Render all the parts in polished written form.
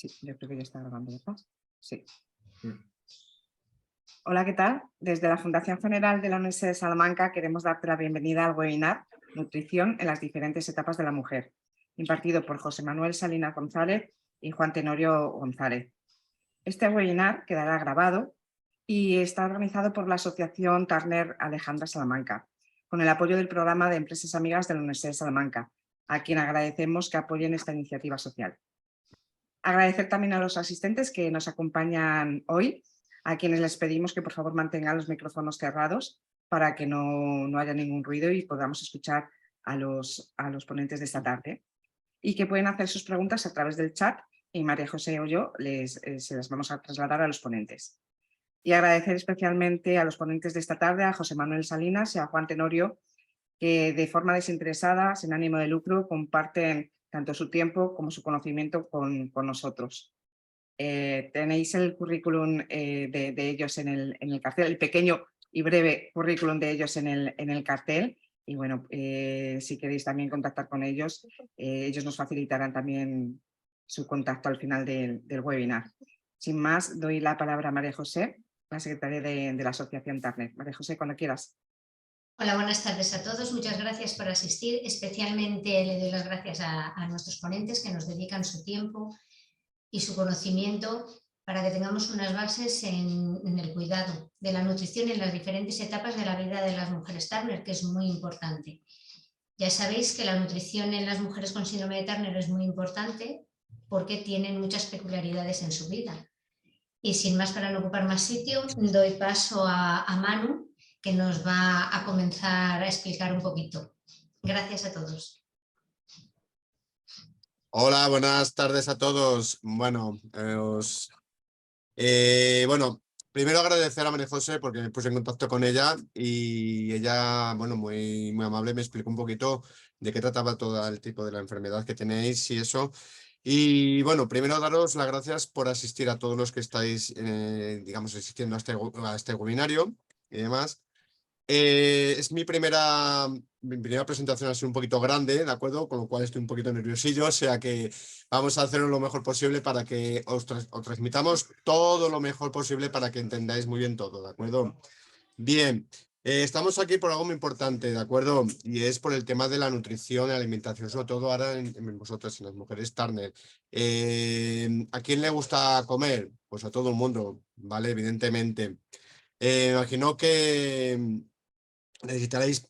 Sí, yo creo que ya está grabando, ¿verdad? Sí. Hola, ¿qué tal? Desde la Fundación General de la Universidad de Salamanca queremos darte la bienvenida al webinar Nutrición en las diferentes etapas de la mujer, impartido por José Manuel Salinas González y Juan Tenorio González. Este webinar quedará grabado y está organizado por la Asociación Turner Alejandra Salamanca, con el apoyo del programa de Empresas Amigas de la Universidad de Salamanca, a quien agradecemos que apoyen esta iniciativa social. Agradecer también a los asistentes que nos acompañan hoy, a quienes les pedimos que por favor mantengan los micrófonos cerrados para que no haya ningún ruido y podamos escuchar a los ponentes de esta tarde. Y que pueden hacer sus preguntas a través del chat y María José o yo se las vamos a trasladar a los ponentes. Y agradecer especialmente a los ponentes de esta tarde, a José Manuel Salinas y a Juan Tenorio, que de forma desinteresada, sin ánimo de lucro, comparten tanto su tiempo como su conocimiento con nosotros. Tenéis el currículum de ellos en el cartel, el pequeño y breve currículum de ellos en el cartel. Y bueno, si queréis también contactar con ellos, ellos nos facilitarán también su contacto al final del webinar. Sin más, doy la palabra a María José, la secretaria de la Asociación Turner. María José, cuando quieras. Hola, buenas tardes a todos. Muchas gracias por asistir. Especialmente le doy las gracias a nuestros ponentes que nos dedican su tiempo y su conocimiento para que tengamos unas bases en el cuidado de la nutrición en las diferentes etapas de la vida de las mujeres Turner, que es muy importante. Ya sabéis que la nutrición en las mujeres con síndrome de Turner es muy importante porque tienen muchas peculiaridades en su vida. Y sin más, para no ocupar más sitio, doy paso a Manu, que nos va a comenzar a explicar un poquito. Gracias a todos. Hola, buenas tardes a todos. Bueno, primero agradecer a María José porque me puse en contacto con ella y ella, bueno, muy amable, me explicó un poquito de qué trataba todo el tipo de la enfermedad que tenéis y eso. Y bueno, primero daros las gracias por asistir a todos los que estáis, digamos, asistiendo a este webinario y demás. Es mi primera presentación así un poquito grande, ¿de acuerdo? Con lo cual estoy un poquito nerviosillo, o sea que vamos a hacerlo lo mejor posible para que os transmitamos todo lo mejor posible para que entendáis muy bien todo, ¿de acuerdo? Bien, estamos aquí por algo muy importante, ¿de acuerdo? Y es por el tema de la nutrición y la alimentación, sobre todo ahora en vosotras, en las mujeres Turner. ¿A quién le gusta comer? Pues a todo el mundo, ¿vale? Evidentemente. Imagino que necesitaréis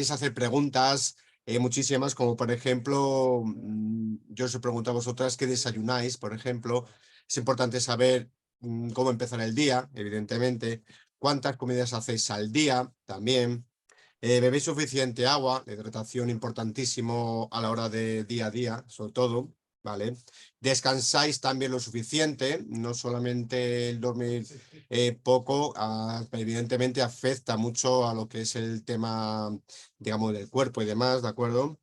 hacer preguntas, muchísimas, como por ejemplo, yo os pregunto a vosotras qué desayunáis, por ejemplo. Es importante saber cómo empezar el día, evidentemente, cuántas comidas hacéis al día también. ¿Bebéis suficiente agua? La hidratación importantísimo a la hora de día a día, sobre todo, ¿vale? ¿Descansáis también lo suficiente? No solamente el dormir poco, evidentemente afecta mucho a lo que es el tema, digamos, del cuerpo y demás, ¿de acuerdo?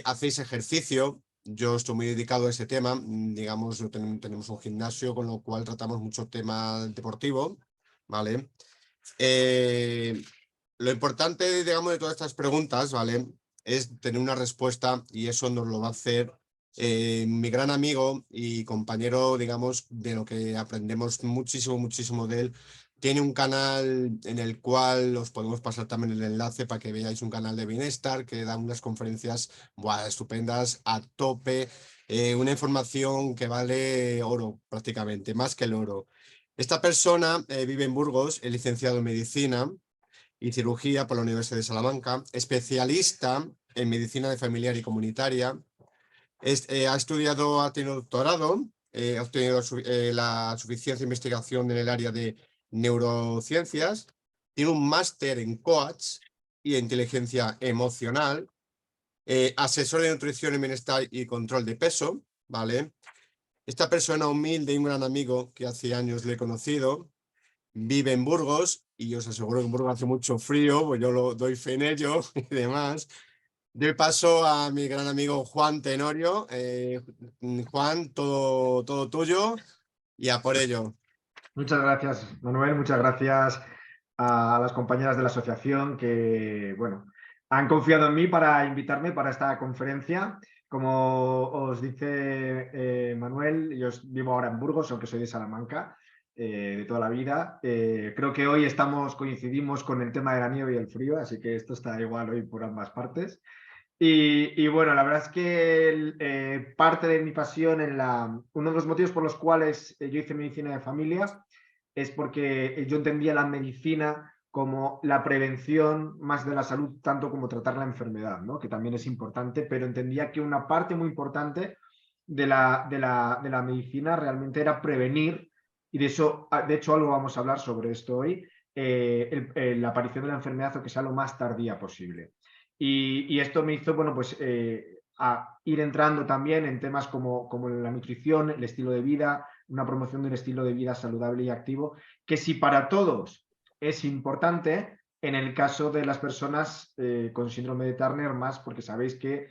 ¿Hacéis ejercicio? Yo estoy muy dedicado a ese tema, digamos, tenemos un gimnasio, con lo cual tratamos mucho tema deportivo, ¿vale? Lo importante, digamos, de todas estas preguntas, ¿vale? Es tener una respuesta y eso nos lo va a hacer mi gran amigo y compañero, digamos, de lo que aprendemos muchísimo de él. Tiene un canal en el cual os podemos pasar también el enlace para que veáis un canal de bienestar que da unas conferencias estupendas, a tope, una información que vale oro prácticamente, más que el oro. Esta persona vive en Burgos, es licenciado en medicina y cirugía por la Universidad de Salamanca, especialista en medicina de familiar y comunitaria. Ha estudiado, ha tenido doctorado, ha obtenido la suficiencia de investigación en el área de neurociencias, tiene un máster en coach y inteligencia emocional, asesor de nutrición y bienestar y control de peso, ¿vale? Esta persona humilde y un gran amigo que hace años le he conocido, vive en Burgos y os aseguro que en Burgos hace mucho frío, pues yo lo doy fe en ello y demás. Doy paso a mi gran amigo Juan Tenorio. Juan, todo tuyo y a por ello. Muchas gracias, Manuel. Muchas gracias a las compañeras de la asociación que, bueno, han confiado en mí para invitarme para esta conferencia. como os dice Manuel, yo vivo ahora en Burgos, aunque soy de Salamanca, de toda la vida. Creo que hoy coincidimos con el tema de la nieve y el frío, así que esto está igual hoy por ambas partes. Y bueno, la verdad es que parte de mi pasión uno de los motivos por los cuales yo hice medicina de familia es porque yo entendía la medicina como la prevención más de la salud, tanto como tratar la enfermedad, ¿no? Que también es importante, pero entendía que una parte muy importante de la medicina realmente era prevenir, y de hecho algo vamos a hablar sobre esto hoy, la aparición de la enfermedad, o que sea lo más tardía posible. Y esto me hizo, bueno, pues a ir entrando también en temas como la nutrición, el estilo de vida, una promoción del estilo de vida saludable y activo, que si para todos es importante, en el caso de las personas con síndrome de Turner más, porque sabéis que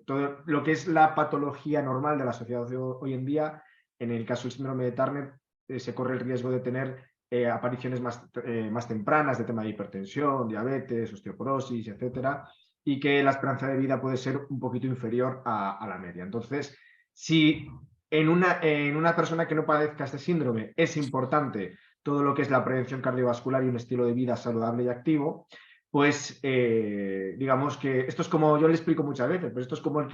todo lo que es la patología normal de la sociedad hoy en día, en el caso del síndrome de Turner se corre el riesgo de tener apariciones más tempranas de tema de hipertensión, diabetes, osteoporosis, etcétera, y que la esperanza de vida puede ser un poquito inferior a la media. Entonces, si en una persona que no padezca este síndrome es importante todo lo que es la prevención cardiovascular y un estilo de vida saludable y activo, pues digamos que esto es como, yo le explico muchas veces, pero esto es como el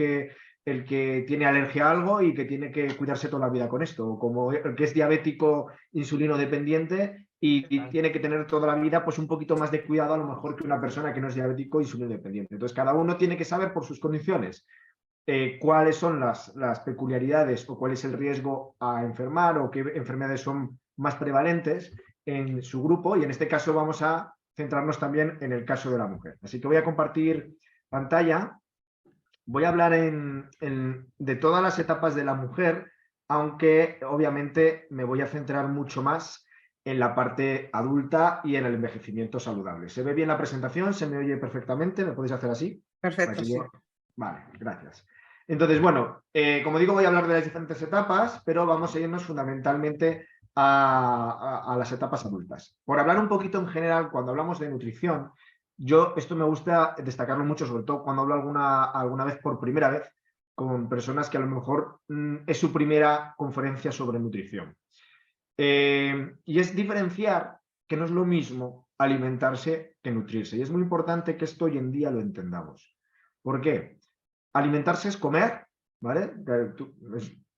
que tiene alergia a algo y que tiene que cuidarse toda la vida con esto, o como el que es diabético insulino dependiente y tiene que tener toda la vida pues un poquito más de cuidado a lo mejor que una persona que no es diabético insulino dependiente. Entonces cada uno tiene que saber por sus condiciones cuáles son las peculiaridades o cuál es el riesgo a enfermar o qué enfermedades son más prevalentes en su grupo, y en este caso vamos a centrarnos también en el caso de la mujer. Así que voy a compartir pantalla. Voy a hablar de todas las etapas de la mujer, aunque obviamente me voy a centrar mucho más en la parte adulta y en el envejecimiento saludable. ¿Se ve bien la presentación? ¿Se me oye perfectamente? ¿Me podéis hacer así? Perfecto, sí. Vale, gracias. Entonces, bueno, como digo, voy a hablar de las diferentes etapas, pero vamos a irnos fundamentalmente a las etapas adultas. Por hablar un poquito en general, cuando hablamos de nutrición, esto me gusta destacarlo mucho, sobre todo cuando hablo alguna vez por primera vez con personas que a lo mejor es su primera conferencia sobre nutrición. Y es diferenciar que no es lo mismo alimentarse que nutrirse. Y es muy importante que esto hoy en día lo entendamos. ¿Por qué? Alimentarse es comer, ¿vale?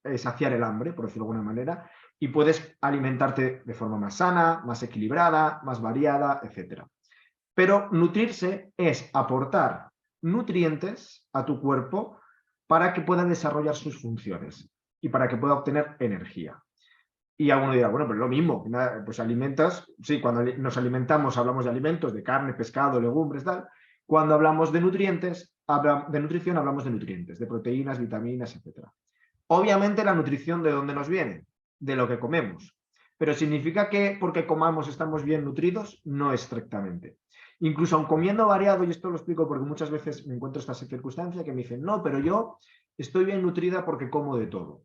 Es saciar el hambre, por decirlo de alguna manera, y puedes alimentarte de forma más sana, más equilibrada, más variada, etc. Pero nutrirse es aportar nutrientes a tu cuerpo para que pueda desarrollar sus funciones y para que pueda obtener energía. Y alguno dirá, bueno, pero es lo mismo, pues alimentas, sí, cuando nos alimentamos hablamos de alimentos, de carne, pescado, legumbres, tal. Cuando hablamos de nutrientes, de nutrición hablamos de nutrientes, de proteínas, vitaminas, etc. Obviamente la nutrición, ¿de dónde nos viene? De lo que comemos. Pero ¿significa que porque comamos estamos bien nutridos? No estrictamente. Incluso aun comiendo variado, y esto lo explico porque muchas veces me encuentro esta circunstancia que me dicen, no, pero yo estoy bien nutrida porque como de todo.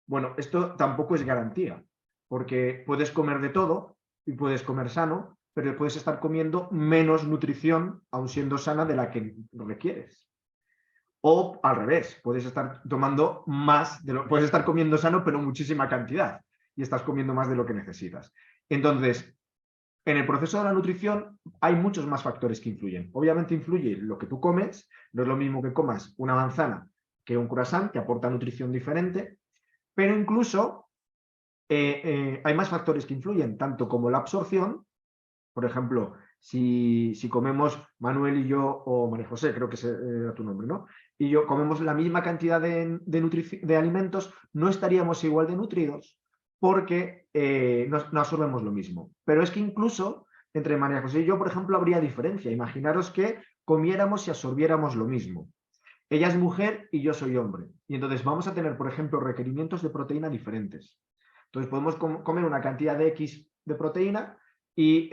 Bueno, esto tampoco es garantía, porque puedes comer de todo y puedes comer sano, pero puedes estar comiendo menos nutrición, aun siendo sana, de la que requieres. O al revés, puedes estar tomando más, puedes estar comiendo sano, pero muchísima cantidad, y estás comiendo más de lo que necesitas. Entonces, en el proceso de la nutrición hay muchos más factores que influyen. Obviamente influye lo que tú comes, no es lo mismo que comas una manzana que un croissant, que aporta nutrición diferente, pero incluso hay más factores que influyen, tanto como la absorción. Por ejemplo, si comemos Manuel y yo, o María José, creo que era tu nombre, ¿no? Y yo comemos la misma cantidad de alimentos, no estaríamos igual de nutridos porque no absorbemos lo mismo. Pero es que incluso entre María José y yo, por ejemplo, habría diferencia. Imaginaros que comiéramos y absorbiéramos lo mismo. Ella es mujer y yo soy hombre. Y entonces vamos a tener, por ejemplo, requerimientos de proteína diferentes. Entonces podemos comer una cantidad de X de proteína y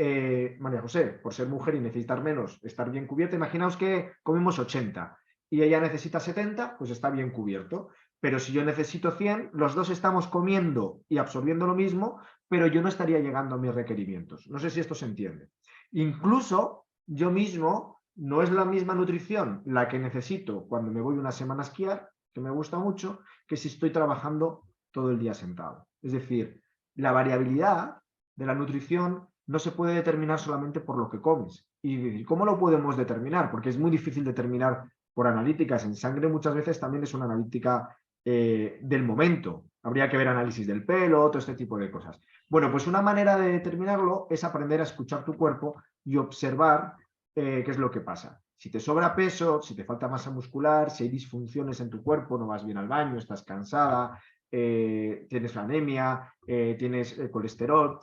María José, por ser mujer y necesitar menos, estar bien cubierta. Imaginaos que comemos 80 y ella necesita 70, pues está bien cubierto. Pero si yo necesito 100, los dos estamos comiendo y absorbiendo lo mismo, pero yo no estaría llegando a mis requerimientos. No sé si esto se entiende. Incluso yo mismo no es la misma nutrición la que necesito cuando me voy una semana a esquiar, que me gusta mucho, que si estoy trabajando todo el día sentado. Es decir, la variabilidad de la nutrición no se puede determinar solamente por lo que comes. ¿Y cómo lo podemos determinar? Porque es muy difícil determinar por analíticas. En sangre muchas veces también es una analítica del momento. Habría que ver análisis del pelo, todo este tipo de cosas. Bueno, pues una manera de determinarlo es aprender a escuchar tu cuerpo y observar qué es lo que pasa. Si te sobra peso, si te falta masa muscular, si hay disfunciones en tu cuerpo, no vas bien al baño, estás cansada, tienes anemia, tienes colesterol,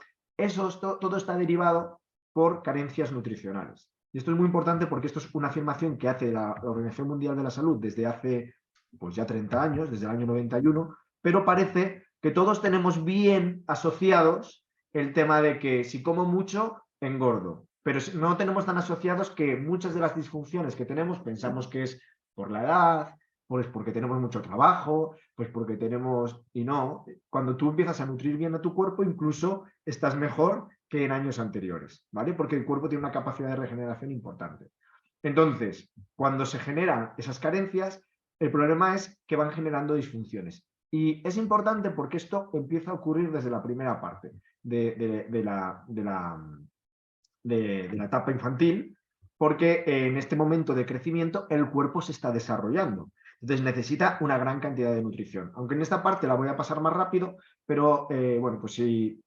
todo está derivado por carencias nutricionales. Y esto es muy importante porque esto es una afirmación que hace la Organización Mundial de la Salud desde hace pues ya 30 años, desde el año 91, pero parece que todos tenemos bien asociados el tema de que si como mucho, engordo. Pero no tenemos tan asociados que muchas de las disfunciones que tenemos pensamos que es por la edad, pues porque tenemos mucho trabajo, pues porque tenemos... Y no, cuando tú empiezas a nutrir bien a tu cuerpo, incluso estás mejor que en años anteriores, ¿vale? Porque el cuerpo tiene una capacidad de regeneración importante. Entonces, cuando se generan esas carencias, el problema es que van generando disfunciones. Y es importante porque esto empieza a ocurrir desde la primera parte de la etapa infantil, porque en este momento de crecimiento el cuerpo se está desarrollando. Entonces necesita una gran cantidad de nutrición. Aunque en esta parte la voy a pasar más rápido, pero bueno, pues sí,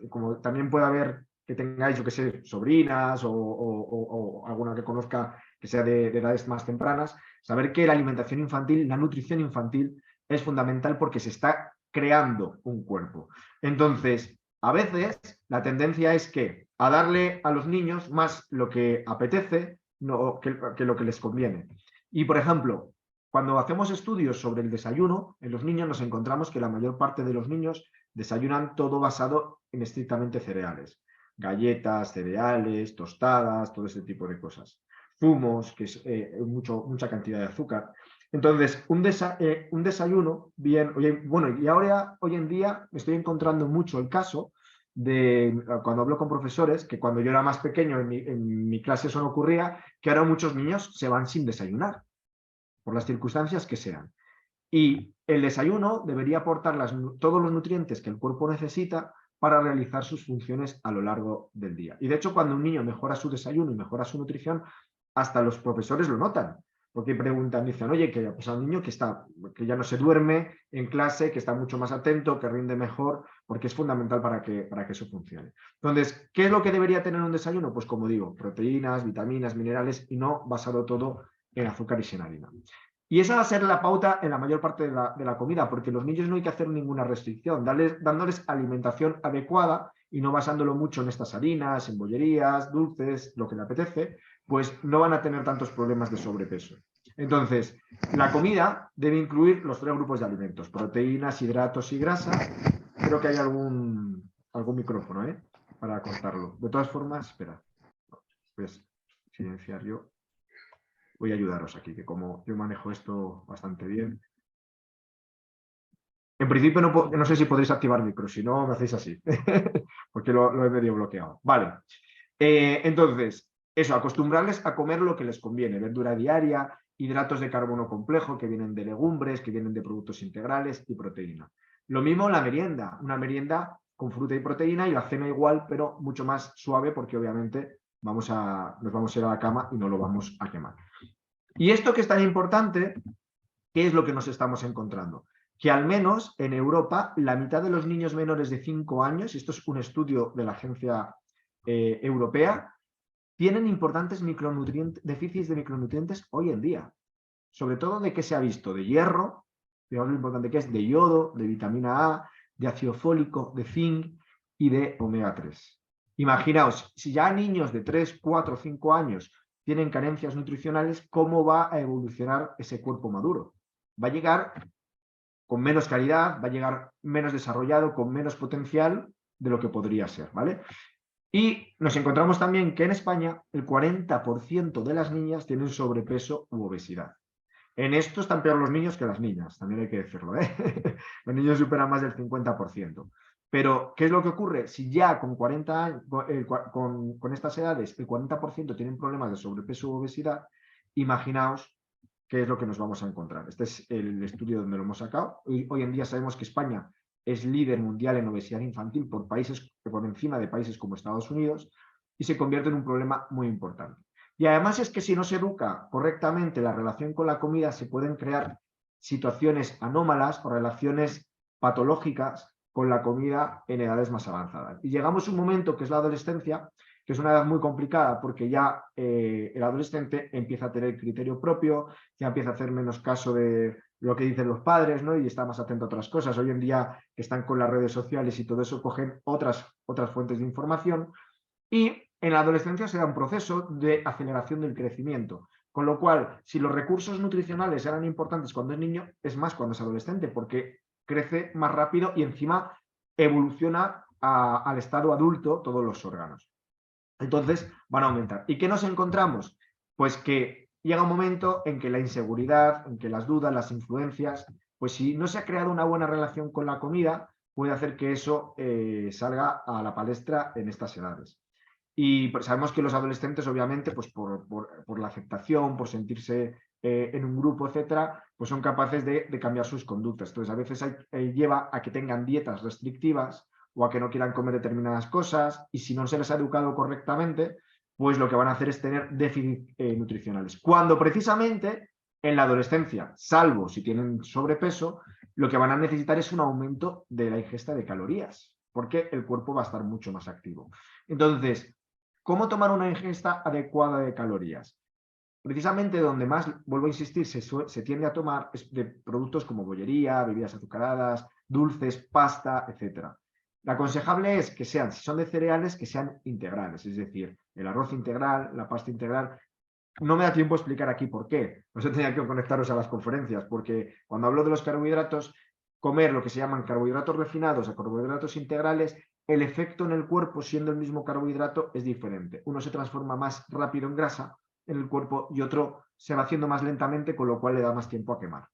como también puede haber que tengáis, yo que sé, sobrinas o alguna que conozca que sea de edades más tempranas, saber que la alimentación infantil, la nutrición infantil es fundamental porque se está creando un cuerpo. Entonces, a veces la tendencia es que a darle a los niños más lo que apetece que lo que les conviene. Y, por ejemplo, cuando hacemos estudios sobre el desayuno, en los niños nos encontramos que la mayor parte de los niños desayunan todo basado en estrictamente cereales. Galletas, cereales, tostadas, todo ese tipo de cosas. Zumos, que es mucha cantidad de azúcar. Entonces, un desayuno bien... Bueno, y ahora, hoy en día, me estoy encontrando mucho el caso de, cuando hablo con profesores, que cuando yo era más pequeño, en mi clase eso no ocurría, que ahora muchos niños se van sin desayunar, por las circunstancias que sean. Y el desayuno debería aportar todos los nutrientes que el cuerpo necesita para realizar sus funciones a lo largo del día. Y de hecho, cuando un niño mejora su desayuno y mejora su nutrición, hasta los profesores lo notan. Porque preguntan, dicen, oye, que ha pasado un niño que ya no se duerme en clase, que está mucho más atento, que rinde mejor, porque es fundamental para que eso funcione. Entonces, ¿qué es lo que debería tener un desayuno? Pues como digo, proteínas, vitaminas, minerales y no basado todo en azúcar y sin harina. Y esa va a ser la pauta en la mayor parte de la comida, porque los niños no hay que hacer ninguna restricción, dándoles alimentación adecuada y no basándolo mucho en estas harinas, en bollerías, dulces, lo que le apetece, pues no van a tener tantos problemas de sobrepeso. Entonces, la comida debe incluir los 3 grupos de alimentos, proteínas, hidratos y grasa. Creo que hay algún micrófono, para cortarlo. De todas formas, espera, pues silenciar yo. Voy a ayudaros aquí, que como yo manejo esto bastante bien. En principio no sé si podréis activar micro, si no me hacéis así, porque lo he medio bloqueado. Vale, entonces, eso, acostumbrarles a comer lo que les conviene, verdura diaria, hidratos de carbono complejo que vienen de legumbres, que vienen de productos integrales y proteína. Lo mismo la merienda, una merienda con fruta y proteína y la cena igual, pero mucho más suave porque obviamente nos vamos a ir a la cama y no lo vamos a quemar. Y esto que es tan importante, ¿qué es lo que nos estamos encontrando? Que al menos en Europa la mitad de los niños menores de 5 años, y esto es un estudio de la Agencia Europea, tienen importantes déficits de micronutrientes hoy en día. Sobre todo de qué se ha visto, de hierro, digamos lo importante que es, de yodo, de vitamina A, de ácido fólico, de zinc y de omega 3. Imaginaos, si ya niños de 3, 4, 5 años tienen carencias nutricionales, ¿cómo va a evolucionar ese cuerpo maduro? Va a llegar con menos calidad, va a llegar menos desarrollado, con menos potencial de lo que podría ser, ¿vale? Y nos encontramos también que en España el 40% de las niñas tienen sobrepeso u obesidad. En esto están peor los niños que las niñas, también hay que decirlo, ¿eh? Los niños superan más del 50%. Pero, ¿qué es lo que ocurre? Si ya con 40 años, con estas edades, el 40% tienen problemas de sobrepeso u obesidad, imaginaos qué es lo que nos vamos a encontrar. Este es el estudio donde lo hemos sacado. Hoy en día sabemos que España es líder mundial en obesidad infantil por encima de países como Estados Unidos, y se convierte en un problema muy importante. Y además es que si no se educa correctamente la relación con la comida, se pueden crear situaciones anómalas o relaciones patológicas con la comida en edades más avanzadas. Y llegamos a un momento que es la adolescencia, que es una edad muy complicada porque ya el adolescente empieza a tener criterio propio, ya empieza a hacer menos caso de lo que dicen los padres, ¿no? Y está más atento a otras cosas. Hoy en día están con las redes sociales y todo eso, cogen otras fuentes de información, y en la adolescencia se da un proceso de aceleración del crecimiento. Con lo cual, si los recursos nutricionales eran importantes cuando es niño, es más cuando es adolescente, porque crece más rápido y encima evoluciona al estado adulto todos los órganos. Entonces van a aumentar. ¿Y qué nos encontramos? Pues que llega un momento en que la inseguridad, en que las dudas, las influencias, pues si no se ha creado una buena relación con la comida, puede hacer que eso salga a la palestra en estas edades. Y sabemos que los adolescentes, obviamente, pues por la aceptación, por sentirse en un grupo, etcétera, pues son capaces de cambiar sus conductas. Entonces, a veces lleva a que tengan dietas restrictivas o a que no quieran comer determinadas cosas, y si no se les ha educado correctamente, pues lo que van a hacer es tener déficits nutricionales. Cuando precisamente en la adolescencia, salvo si tienen sobrepeso, lo que van a necesitar es un aumento de la ingesta de calorías, porque el cuerpo va a estar mucho más activo. Entonces, ¿cómo tomar una ingesta adecuada de calorías? Precisamente donde más, vuelvo a insistir, se tiende a tomar es de productos como bollería, bebidas azucaradas, dulces, pasta, etc. Lo aconsejable es que sean, si son de cereales, que sean integrales, es decir, el arroz integral, la pasta integral. No me da tiempo a explicar aquí por qué. Por eso tenía que conectaros a las conferencias, porque cuando hablo de los carbohidratos, comer lo que se llaman carbohidratos refinados a carbohidratos integrales, el efecto en el cuerpo, siendo el mismo carbohidrato, es diferente. Uno se transforma más rápido en grasa en el cuerpo y otro se va haciendo más lentamente, con lo cual le da más tiempo a quemar.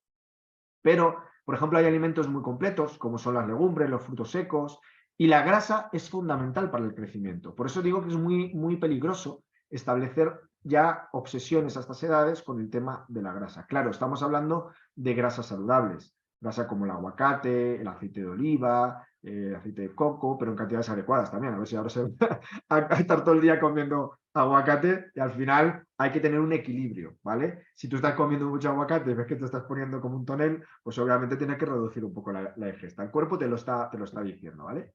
Pero, por ejemplo, hay alimentos muy completos, como son las legumbres, los frutos secos, y la grasa es fundamental para el crecimiento. Por eso digo que es muy, muy peligroso establecer ya obsesiones a estas edades con el tema de la grasa. Claro, estamos hablando de grasas saludables, grasa como el aguacate, el aceite de oliva, el aceite de coco, pero en cantidades adecuadas también. A ver si ahora se va a estar todo el día comiendo aguacate, y al final hay que tener un equilibrio, ¿vale? Si tú estás comiendo mucho aguacate y ves que te estás poniendo como un tonel, pues obviamente tienes que reducir un poco la ingesta. El cuerpo te lo está diciendo, ¿vale?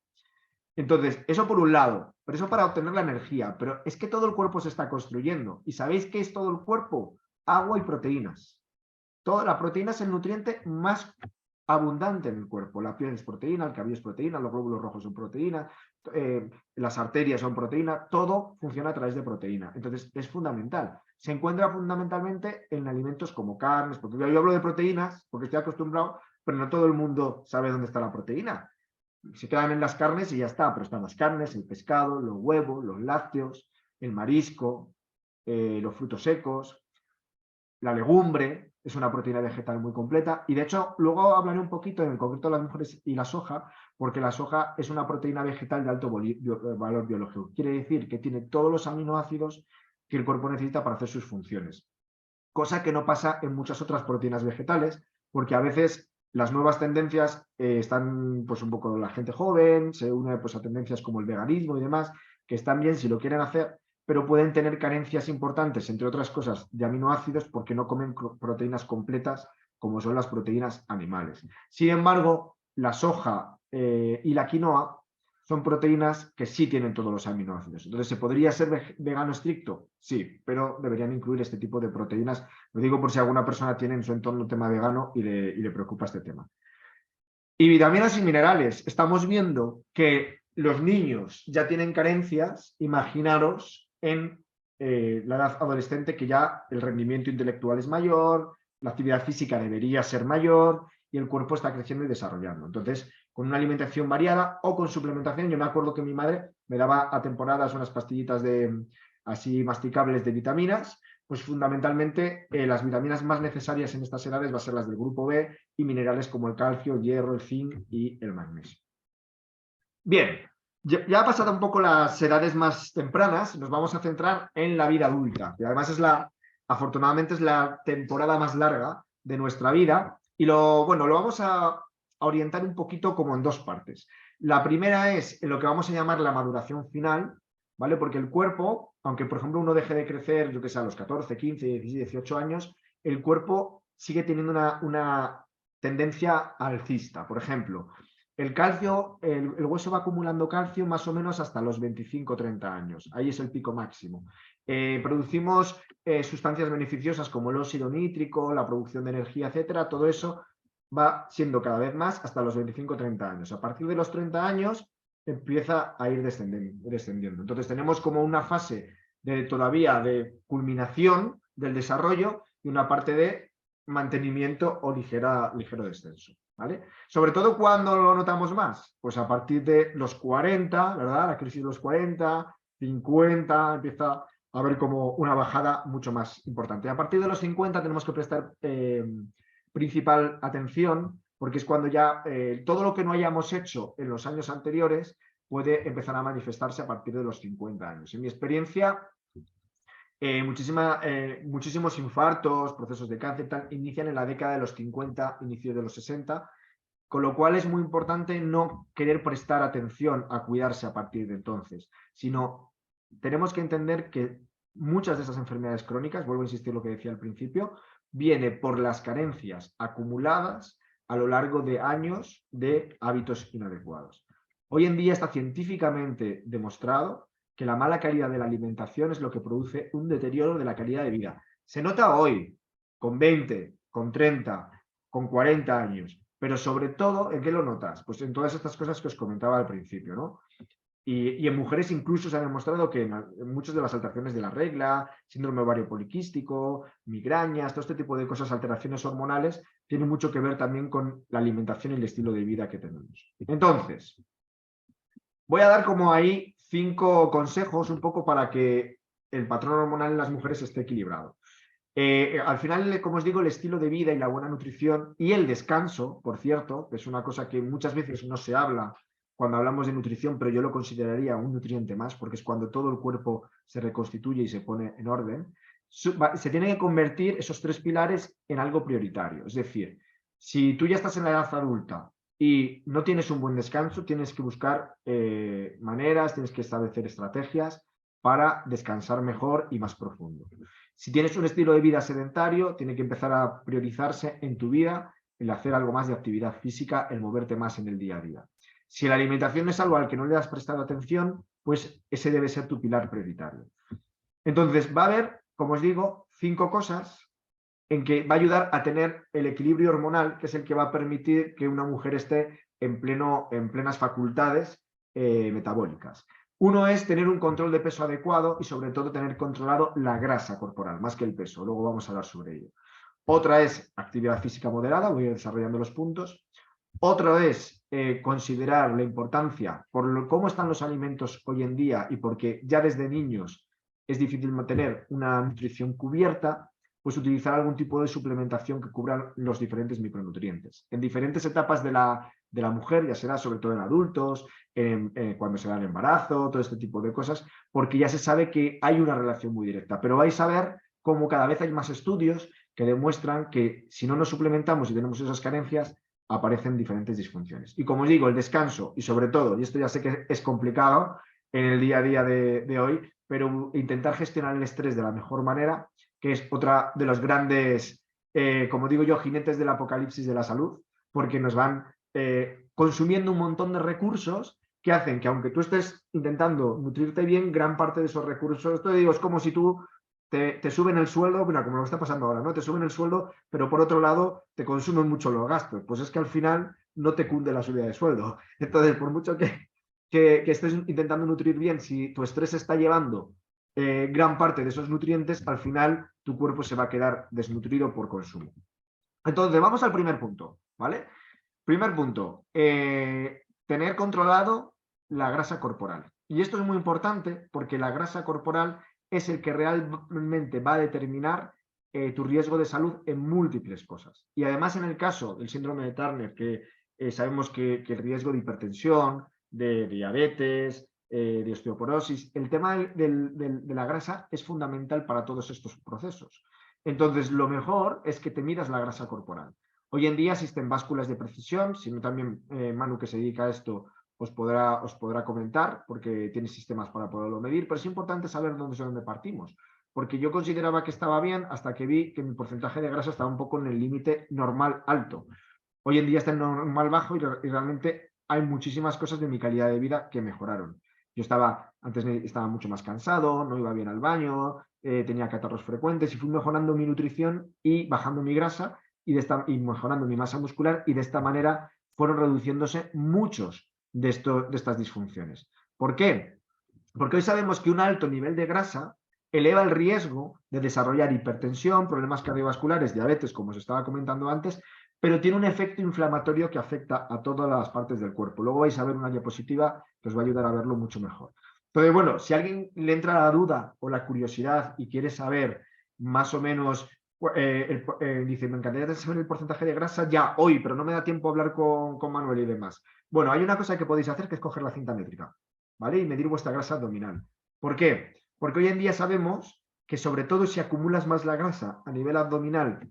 Entonces, eso por un lado, pero eso para obtener la energía, pero es que todo el cuerpo se está construyendo. ¿Y sabéis qué es todo el cuerpo? Agua y proteínas. Toda la proteína es el nutriente más abundante en el cuerpo. La piel es proteína, el cabello es proteína, los glóbulos rojos son proteína, las arterias son proteína, todo funciona a través de proteína. Entonces, es fundamental. Se encuentra fundamentalmente en alimentos como carnes, porque yo hablo de proteínas porque estoy acostumbrado, pero no todo el mundo sabe dónde está la proteína. Se quedan en las carnes y ya está, pero están las carnes, el pescado, los huevos, los lácteos, el marisco, los frutos secos, la legumbre, es una proteína vegetal muy completa, y de hecho luego hablaré un poquito en concreto de las mujeres y la soja, porque la soja es una proteína vegetal de alto valor biológico. Quiere decir que tiene todos los aminoácidos que el cuerpo necesita para hacer sus funciones, cosa que no pasa en muchas otras proteínas vegetales, porque a veces las nuevas tendencias están, pues un poco la gente joven, se une pues a tendencias como el veganismo y demás, que están bien si lo quieren hacer, pero pueden tener carencias importantes, entre otras cosas, de aminoácidos, porque no comen proteínas completas como son las proteínas animales. Sin embargo, la soja y la quinoa son proteínas que sí tienen todos los aminoácidos. Entonces, ¿se podría ser vegano estricto? Sí, pero deberían incluir este tipo de proteínas. Lo digo por si alguna persona tiene en su entorno un tema vegano y le preocupa este tema. Y vitaminas y minerales. Estamos viendo que los niños ya tienen carencias, imaginaros, en la edad adolescente, que ya el rendimiento intelectual es mayor, la actividad física debería ser mayor y el cuerpo está creciendo y desarrollando. Entonces, con una alimentación variada o con suplementación, yo me acuerdo que mi madre me daba a temporadas unas pastillitas así masticables de vitaminas, pues fundamentalmente las vitaminas más necesarias en estas edades van a ser las del grupo B, y minerales como el calcio, el hierro, el zinc y el magnesio. Bien, ya ha pasado un poco las edades más tempranas, nos vamos a centrar en la vida adulta, que además afortunadamente es la temporada más larga de nuestra vida, y lo vamos a orientar un poquito como en dos partes. La primera es en lo que vamos a llamar la maduración final, ¿vale? Porque el cuerpo, aunque por ejemplo uno deje de crecer, yo que sé, a los 14, 15, 16, 18 años, el cuerpo sigue teniendo una tendencia alcista. Por ejemplo, el calcio, el hueso va acumulando calcio más o menos hasta los 25 30 años. Ahí es el pico máximo. Producimos sustancias beneficiosas como el óxido nítrico, la producción de energía, etcétera. Todo eso va siendo cada vez más hasta los 25 30 años. A partir de los 30 años empieza a ir descendiendo. Entonces tenemos como una fase todavía de culminación del desarrollo y una parte de mantenimiento o ligero descenso. ¿Vale? Sobre todo cuando lo notamos más, pues a partir de los 40, ¿verdad? La crisis de los 40, 50, empieza a haber como una bajada mucho más importante. A partir de los 50 tenemos que prestar principal atención, porque es cuando ya todo lo que no hayamos hecho en los años anteriores puede empezar a manifestarse a partir de los 50 años. En mi experiencia, muchísimos infartos, procesos de cáncer inician en la década de los 50, inicio de los 60, con lo cual es muy importante no querer prestar atención a cuidarse a partir de entonces, sino tenemos que entender que muchas de esas enfermedades crónicas, vuelvo a insistir en lo que decía al principio, viene por las carencias acumuladas a lo largo de años de hábitos inadecuados. Hoy en día está científicamente demostrado que la mala calidad de la alimentación es lo que produce un deterioro de la calidad de vida. Se nota hoy, con 20, con 30, con 40 años, pero sobre todo, ¿en qué lo notas? Pues en todas estas cosas que os comentaba al principio, ¿no? Y en mujeres incluso se ha demostrado que en muchas de las alteraciones de la regla, síndrome ovario poliquístico, migrañas, todo este tipo de cosas, alteraciones hormonales, tienen mucho que ver también con la alimentación y el estilo de vida que tenemos. Entonces, voy a dar como ahí 5 consejos un poco para que el patrón hormonal en las mujeres esté equilibrado. Al final, como os digo, el estilo de vida y la buena nutrición y el descanso, por cierto, que es una cosa que muchas veces no se habla cuando hablamos de nutrición, pero yo lo consideraría un nutriente más, porque es cuando todo el cuerpo se reconstituye y se pone en orden. Se tienen que convertir esos 3 pilares en algo prioritario. Es decir, si tú ya estás en la edad adulta y no tienes un buen descanso, tienes que buscar maneras, tienes que establecer estrategias para descansar mejor y más profundo. Si tienes un estilo de vida sedentario, tiene que empezar a priorizarse en tu vida el hacer algo más de actividad física, el moverte más en el día a día. Si la alimentación es algo al que no le has prestado atención, pues ese debe ser tu pilar prioritario. Entonces, va a haber, como os digo, 5 cosas en que va a ayudar a tener el equilibrio hormonal, que es el que va a permitir que una mujer esté en plenas facultades metabólicas. Uno es tener un control de peso adecuado y sobre todo tener controlado la grasa corporal, más que el peso. Luego vamos a hablar sobre ello. Otra es actividad física moderada, voy a ir desarrollando los puntos. Otro es considerar la importancia por cómo están los alimentos hoy en día y porque ya desde niños es difícil mantener una nutrición cubierta, pues utilizar algún tipo de suplementación que cubra los diferentes micronutrientes. En diferentes etapas de la mujer, ya será sobre todo en adultos, cuando se da el embarazo, todo este tipo de cosas, porque ya se sabe que hay una relación muy directa. Pero vais a ver cómo cada vez hay más estudios que demuestran que si no nos suplementamos y tenemos esas carencias, aparecen diferentes disfunciones. Y como os digo, el descanso y sobre todo, y esto ya sé que es complicado en el día a día de hoy, pero intentar gestionar el estrés de la mejor manera, que es otra de los grandes, como digo yo, jinetes del apocalipsis de la salud, porque nos van consumiendo un montón de recursos que hacen que aunque tú estés intentando nutrirte bien, gran parte de esos recursos, esto digo, es como si tú te suben el sueldo, bueno, como lo que está pasando ahora, ¿no? Te suben el sueldo, pero por otro lado te consumen mucho los gastos. Pues es que al final no te cunde la subida de sueldo. Entonces, por mucho que estés intentando nutrir bien, si tu estrés está llevando gran parte de esos nutrientes, al final tu cuerpo se va a quedar desnutrido por consumo. Entonces, vamos al primer punto, ¿vale? Primer punto, tener controlado la grasa corporal. Y esto es muy importante porque la grasa corporal es el que realmente va a determinar tu riesgo de salud en múltiples cosas. Y además en el caso del síndrome de Turner, que sabemos que el riesgo de hipertensión, de diabetes, de osteoporosis. El tema de la grasa es fundamental para todos estos procesos. Entonces, lo mejor es que te midas la grasa corporal. Hoy en día existen básculas de precisión, si no también Manu, que se dedica a esto, os podrá comentar, porque tiene sistemas para poderlo medir, pero es importante saber dónde partimos, porque yo consideraba que estaba bien hasta que vi que mi porcentaje de grasa estaba un poco en el límite normal alto. Hoy en día está en normal bajo y realmente hay muchísimas cosas de mi calidad de vida que mejoraron. Yo antes estaba mucho más cansado, no iba bien al baño, tenía catarros frecuentes y fui mejorando mi nutrición y bajando mi grasa y mejorando mi masa muscular, y de esta manera fueron reduciéndose muchos de estas disfunciones. ¿Por qué? Porque hoy sabemos que un alto nivel de grasa eleva el riesgo de desarrollar hipertensión, problemas cardiovasculares, diabetes, como os estaba comentando antes, pero tiene un efecto inflamatorio que afecta a todas las partes del cuerpo. Luego vais a ver una diapositiva que os va a ayudar a verlo mucho mejor. Entonces, bueno, si a alguien le entra la duda o la curiosidad y quiere saber más o menos, dice, me encantaría saber el porcentaje de grasa ya hoy, pero no me da tiempo a hablar con Manuel y demás. Bueno, hay una cosa que podéis hacer, que es coger la cinta métrica, ¿vale? Y medir vuestra grasa abdominal. ¿Por qué? Porque hoy en día sabemos que, sobre todo si acumulas más la grasa a nivel abdominal,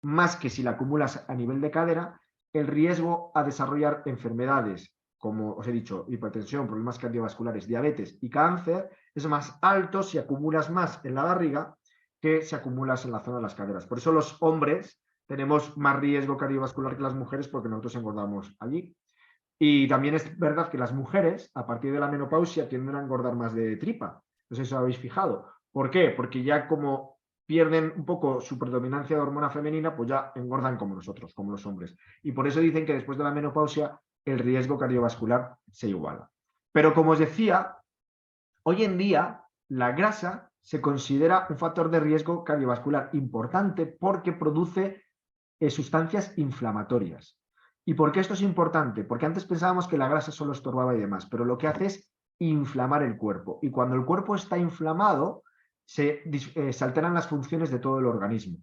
más que si la acumulas a nivel de cadera, el riesgo a desarrollar enfermedades, como os he dicho, hipertensión, problemas cardiovasculares, diabetes y cáncer, es más alto si acumulas más en la barriga que si acumulas en la zona de las caderas. Por eso los hombres tenemos más riesgo cardiovascular que las mujeres, porque nosotros engordamos allí. Y también es verdad que las mujeres, a partir de la menopausia, tienden a engordar más de tripa. No sé si os habéis fijado. ¿Por qué? Porque ya como pierden un poco su predominancia de hormona femenina, pues ya engordan como nosotros, como los hombres. Y por eso dicen que después de la menopausia el riesgo cardiovascular se iguala. Pero como os decía, hoy en día la grasa se considera un factor de riesgo cardiovascular importante porque produce sustancias inflamatorias. ¿Y por qué esto es importante? Porque antes pensábamos que la grasa solo estorbaba y demás, pero lo que hace es inflamar el cuerpo. Y cuando el cuerpo está inflamado, se alteran las funciones de todo el organismo.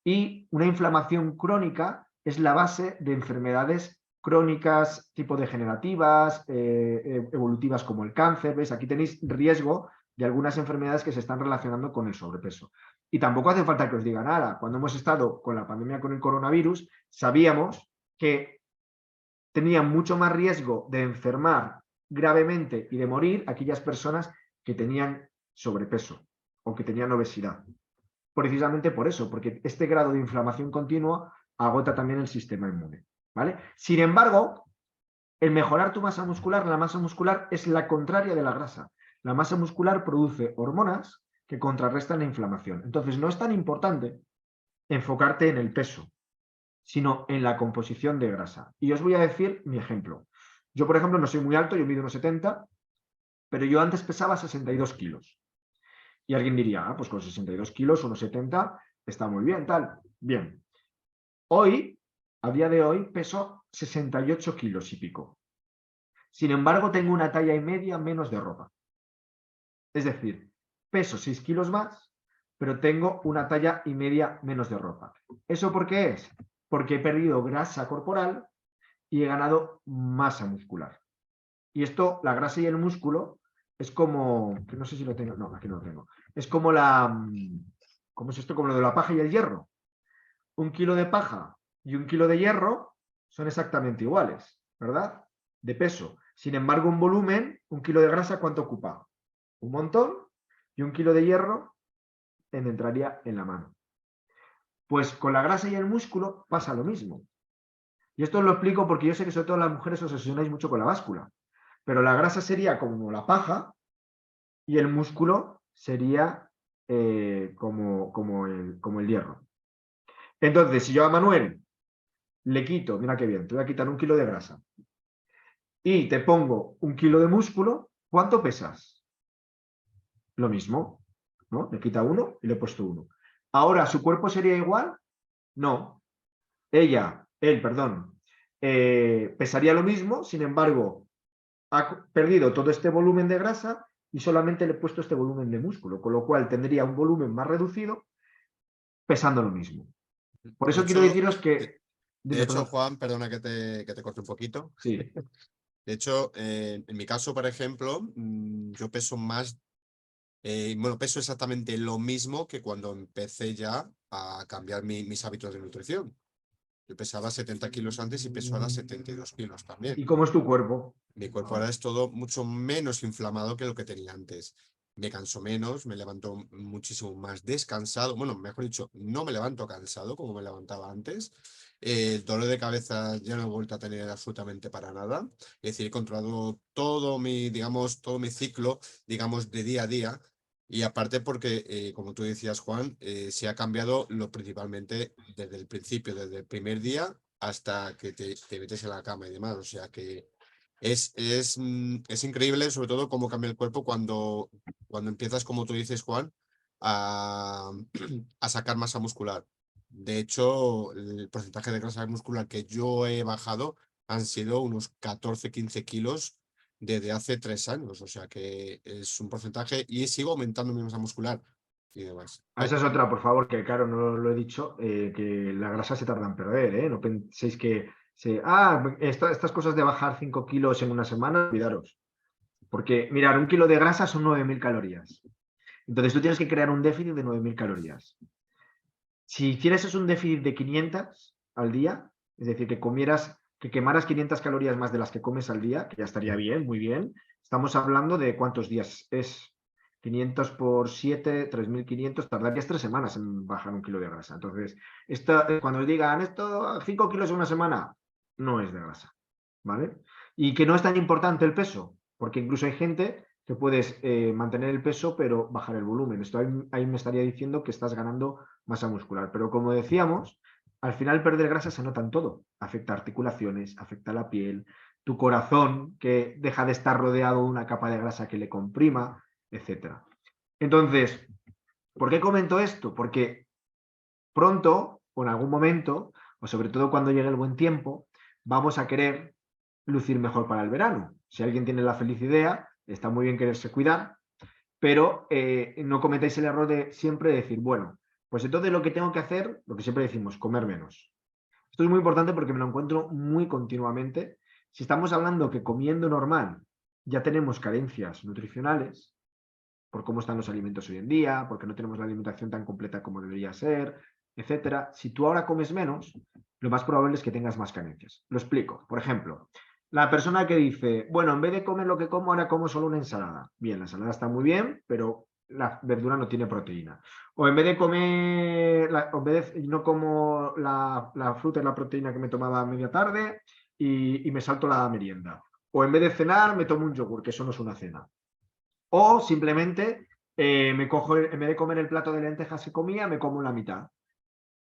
Y una inflamación crónica es la base de enfermedades crónicas tipo degenerativas, evolutivas, como el cáncer. ¿Ves? Aquí tenéis riesgo de algunas enfermedades que se están relacionando con el sobrepeso. Y tampoco hace falta que os diga nada. Cuando hemos estado con la pandemia con el coronavirus, sabíamos que tenían mucho más riesgo de enfermar gravemente y de morir aquellas personas que tenían sobrepeso o que tenían obesidad. Precisamente por eso, porque este grado de inflamación continua agota también el sistema inmune, ¿vale? Sin embargo, el mejorar tu masa muscular, la masa muscular es la contraria de la grasa. La masa muscular produce hormonas que contrarrestan la inflamación. Entonces, no es tan importante enfocarte en el peso, sino en la composición de grasa. Y os voy a decir mi ejemplo. Yo, por ejemplo, no soy muy alto, yo mido unos 70, pero yo antes pesaba 62 kilos. Y alguien diría, pues con 62 kilos, unos 70, está muy bien, tal. Bien. Hoy, a día de hoy, peso 68 kilos y pico. Sin embargo, tengo una talla y media menos de ropa. Es decir, peso 6 kilos más, pero tengo una talla y media menos de ropa. ¿Eso por qué es? Porque he perdido grasa corporal y he ganado masa muscular. Y esto, la grasa y el músculo, es como, que no sé si lo tengo, no, aquí no lo tengo. Es como ¿cómo es esto? Como lo de la paja y el hierro. 1 kilo de paja y 1 kilo de hierro son exactamente iguales, ¿verdad? De peso. Sin embargo, un volumen, 1 kilo de grasa, ¿cuánto ocupa? Un montón, y 1 kilo de hierro entraría en la mano. Pues con la grasa y el músculo pasa lo mismo. Y esto os lo explico porque yo sé que sobre todo las mujeres os obsesionáis mucho con la báscula. Pero la grasa sería como la paja y el músculo sería como el hierro. Entonces, si yo a Manuel le quito, mira qué bien, te voy a quitar 1 kilo de grasa y te pongo 1 kilo de músculo, ¿cuánto pesas? Lo mismo, ¿no? Le quita 1 y le he puesto 1. Ahora, ¿su cuerpo sería igual? No. Él, pesaría lo mismo, sin embargo, ha perdido todo este volumen de grasa y solamente le he puesto este volumen de músculo, con lo cual tendría un volumen más reducido pesando lo mismo. Por eso quiero deciros que... De hecho, Juan, perdona que te corte un poquito. Sí. De hecho, en mi caso, por ejemplo, yo peso más, bueno, peso exactamente lo mismo que cuando empecé ya a cambiar mis hábitos de nutrición. Yo pesaba 70 kilos antes y peso ahora 72 kilos también. ¿Y cómo es tu cuerpo? Mi cuerpo ahora es todo mucho menos inflamado que lo que tenía antes. Me canso menos, me levanto muchísimo más descansado. Bueno, mejor dicho, no me levanto cansado como me levantaba antes. El dolor de cabeza ya no he vuelto a tener absolutamente para nada. Es decir, he controlado todo mi, digamos, todo mi ciclo, digamos, de día a día. Y aparte porque, como tú decías, Juan, se ha cambiado lo principalmente desde el principio, desde el primer día hasta que te metes en la cama y demás. O sea que es increíble, sobre todo, cómo cambia el cuerpo cuando empiezas, como tú dices, Juan, a, a sacar masa muscular. De hecho, el porcentaje de grasa muscular que yo he bajado han sido unos 14-15 kilos desde hace 3 años. O sea que es un porcentaje y sigo aumentando mi masa muscular y demás. Esa es otra, por favor, que claro, no lo he dicho, que la grasa se tarda en perder, ¿eh? No penséis que estas cosas de bajar 5 kilos en una semana, olvidaros. Porque, mirar, 1 kilo de grasa son 9.000 calorías. Entonces tú tienes que crear un déficit de 9.000 calorías. Si hicieras un déficit de 500 al día, es decir, que quemaras 500 calorías más de las que comes al día, que ya estaría bien, muy bien, estamos hablando de cuántos días es. 500 por 7, 3.500, tardarías 3 semanas en bajar 1 kilo de grasa. Entonces, cuando os digan esto, 5 kilos en una semana, no es de grasa, ¿vale? Y que no es tan importante el peso, porque incluso hay gente que puedes mantener el peso pero bajar el volumen. Esto ahí me estaría diciendo que estás ganando masa muscular. Pero como decíamos, al final perder grasa se nota en todo. Afecta a articulaciones, afecta a la piel, tu corazón, que deja de estar rodeado de una capa de grasa que le comprima, etcétera. Entonces, ¿por qué comento esto? Porque pronto, o en algún momento, o sobre todo cuando llegue el buen tiempo, vamos a querer lucir mejor para el verano. Si alguien tiene la feliz idea, está muy bien quererse cuidar, pero no cometáis el error de siempre decir, bueno, pues entonces lo que tengo que hacer, lo que siempre decimos, comer menos. Esto es muy importante porque me lo encuentro muy continuamente. Si estamos hablando que comiendo normal ya tenemos carencias nutricionales, por cómo están los alimentos hoy en día, porque no tenemos la alimentación tan completa como debería ser, etcétera. Si tú ahora comes menos, lo más probable es que tengas más carencias. Lo explico. Por ejemplo, la persona que dice, bueno, en vez de comer lo que como, ahora como solo una ensalada. Bien, la ensalada está muy bien, pero la verdura no tiene proteína. O en vez de comer, no como la fruta y la proteína que me tomaba a media tarde y me salto la merienda. O en vez de cenar, me tomo un yogur, que eso no es una cena. O simplemente me cojo, en vez de comer el plato de lentejas que comía, me como la mitad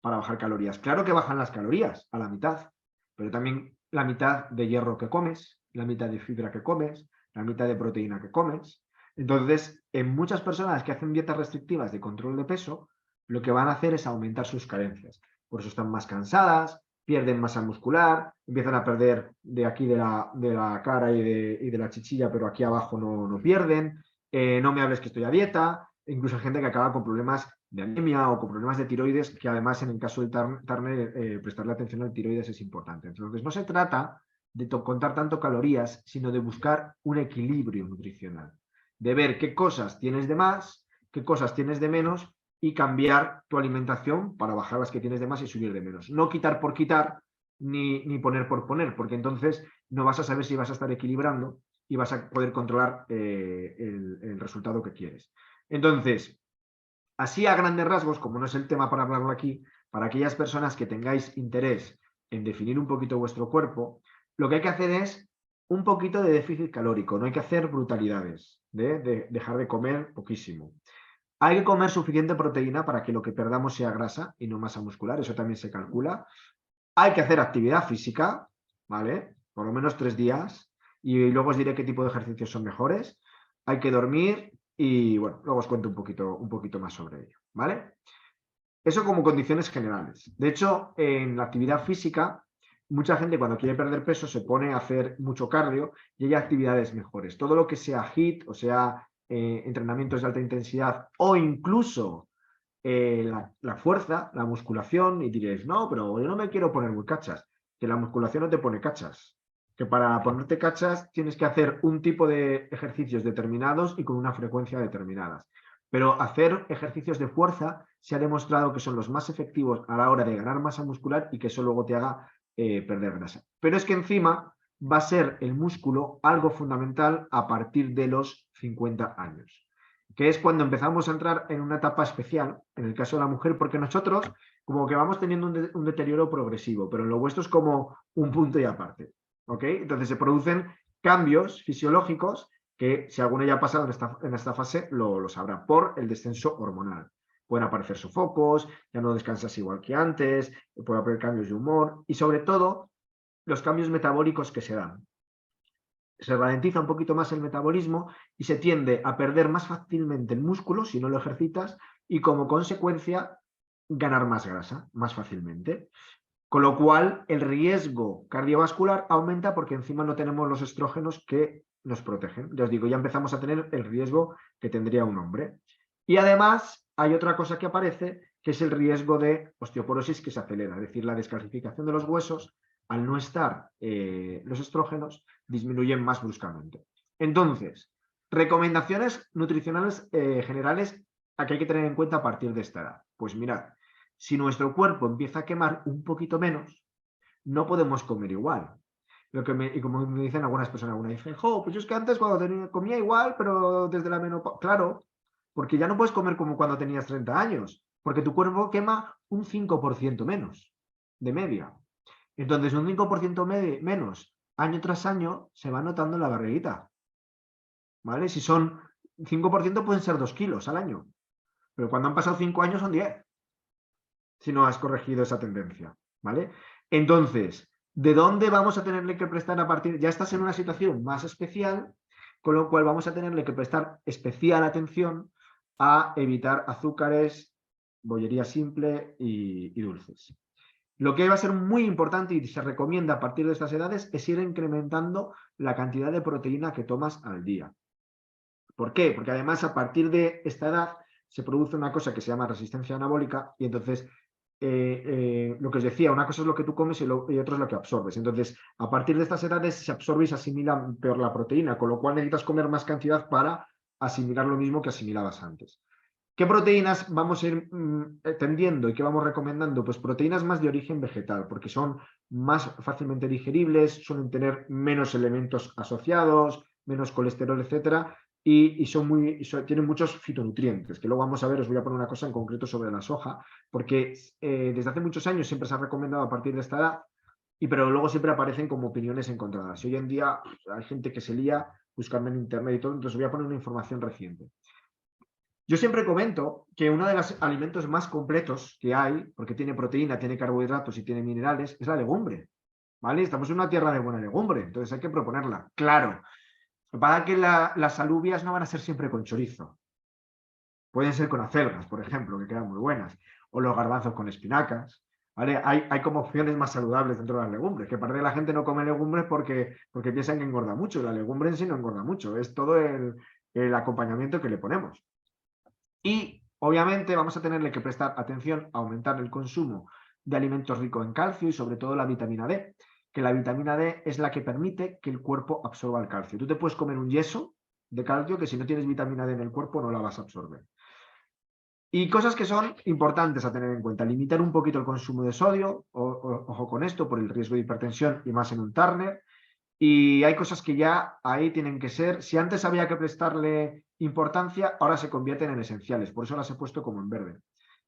para bajar calorías. Claro que bajan las calorías a la mitad, pero también la mitad de hierro que comes, la mitad de fibra que comes, la mitad de proteína que comes. Entonces, en muchas personas que hacen dietas restrictivas de control de peso, lo que van a hacer es aumentar sus carencias. Por eso están más cansadas, pierden masa muscular, empiezan a perder de aquí de la cara y de la chichilla, pero aquí abajo no pierden. No me hables que estoy a dieta. Incluso hay gente que acaba con problemas de anemia o con problemas de tiroides, que además en el caso del Turner prestarle atención al tiroides es importante. Entonces no se trata de contar tanto calorías, sino de buscar un equilibrio nutricional, de ver qué cosas tienes de más, qué cosas tienes de menos y cambiar tu alimentación para bajar las que tienes de más y subir de menos. No quitar por quitar ni poner por poner, porque entonces no vas a saber si vas a estar equilibrando y vas a poder controlar el resultado que quieres. Entonces, así a grandes rasgos, como no es el tema para hablarlo aquí, para aquellas personas que tengáis interés en definir un poquito vuestro cuerpo, lo que hay que hacer es un poquito de déficit calórico, no hay que hacer brutalidades, de dejar de comer poquísimo. Hay que comer suficiente proteína para que lo que perdamos sea grasa y no masa muscular, eso también se calcula. Hay que hacer actividad física, ¿vale? Por lo menos 3 días, y luego os diré qué tipo de ejercicios son mejores. Hay que dormir y, bueno, luego os cuento un poquito más sobre ello, ¿vale? Eso como condiciones generales. De hecho, en la actividad física, mucha gente cuando quiere perder peso se pone a hacer mucho cardio y hay actividades mejores. Todo lo que sea HIIT, o sea, entrenamientos de alta intensidad o incluso la fuerza, la musculación, y diréis, no, pero yo no me quiero poner muy cachas, que la musculación no te pone cachas. que para ponerte cachas tienes que hacer un tipo de ejercicios determinados y con una frecuencia determinada. Pero hacer ejercicios de fuerza se ha demostrado que son los más efectivos a la hora de ganar masa muscular y que eso luego te haga perder grasa. Pero es que encima va a ser el músculo algo fundamental a partir de los 50 años, que es cuando empezamos a entrar en una etapa especial, en el caso de la mujer, porque nosotros como que vamos teniendo un deterioro progresivo, pero en lo vuestro es como un punto y aparte. ¿Ok? Entonces se producen cambios fisiológicos que si alguno ya ha pasado en esta fase lo sabrá, por el descenso hormonal. Pueden aparecer sofocos, ya no descansas igual que antes, puede haber cambios de humor y sobre todo los cambios metabólicos que se dan. Se ralentiza un poquito más el metabolismo y se tiende a perder más fácilmente el músculo si no lo ejercitas y como consecuencia ganar más grasa más fácilmente. Con lo cual, el riesgo cardiovascular aumenta porque encima no tenemos los estrógenos que nos protegen. Ya os digo, ya empezamos a tener el riesgo que tendría un hombre. Y además, hay otra cosa que aparece, que es el riesgo de osteoporosis que se acelera, es decir, la descalcificación de los huesos, al no estar los estrógenos, disminuyen más bruscamente. Entonces, recomendaciones nutricionales generales a que hay que tener en cuenta a partir de esta edad. Pues mirad, si nuestro cuerpo empieza a quemar un poquito menos, no podemos comer igual. Y como me dicen algunas personas, dicen, pues yo es que antes cuando comía igual, pero desde la menopausia, claro, porque ya no puedes comer como cuando tenías 30 años, porque tu cuerpo quema un 5% menos, de media. Entonces, un 5% menos, año tras año, se va notando en la barriguita. ¿Vale? Si son 5% pueden ser 2 kilos al año, pero cuando han pasado 5 años son 10. Si no has corregido esa tendencia, ¿vale? Entonces, ¿de dónde vamos a tenerle que prestar a partir? Ya estás en una situación más especial, con lo cual vamos a tenerle que prestar especial atención a evitar azúcares, bollería simple y dulces. Lo que va a ser muy importante y se recomienda a partir de estas edades es ir incrementando la cantidad de proteína que tomas al día. ¿Por qué? Porque además a partir de esta edad se produce una cosa que se llama resistencia anabólica y entonces lo que os decía, una cosa es lo que tú comes y otra es lo que absorbes. Entonces, a partir de estas edades se absorbe y se asimila peor la proteína, con lo cual necesitas comer más cantidad para asimilar lo mismo que asimilabas antes. ¿Qué proteínas vamos a ir tendiendo y qué vamos recomendando? Pues proteínas más de origen vegetal, porque son más fácilmente digeribles, suelen tener menos elementos asociados, menos colesterol, etcétera, y tienen muchos fitonutrientes, que luego vamos a ver, os voy a poner una cosa en concreto sobre la soja, porque desde hace muchos años siempre se ha recomendado a partir de esta edad, pero luego siempre aparecen como opiniones encontradas. Y hoy en día hay gente que se lía buscando en internet y todo, entonces os voy a poner una información reciente. Yo siempre comento que uno de los alimentos más completos que hay, porque tiene proteína, tiene carbohidratos y tiene minerales, es la legumbre. ¿Vale? Estamos en una tierra de buena legumbre, entonces hay que proponerla. Claro, para que las alubias no van a ser siempre con chorizo. Pueden ser con acelgas, por ejemplo, que quedan muy buenas. O los garbanzos con espinacas. ¿Vale? Hay como opciones más saludables dentro de las legumbres. Que parte de la gente no come legumbres porque piensan que engorda mucho. La legumbre en sí no engorda mucho. Es todo el acompañamiento que le ponemos. Y obviamente vamos a tenerle que prestar atención a aumentar el consumo de alimentos ricos en calcio y sobre todo la vitamina D, que la vitamina D es la que permite que el cuerpo absorba el calcio. Tú te puedes comer un yeso de calcio que si no tienes vitamina D en el cuerpo no la vas a absorber. Y cosas que son importantes a tener en cuenta. Limitar un poquito el consumo de sodio, ojo con esto, por el riesgo de hipertensión y más en un Turner. Y hay cosas que ya ahí tienen que ser, si antes había que prestarle importancia, ahora se convierten en esenciales, por eso las he puesto como en verde,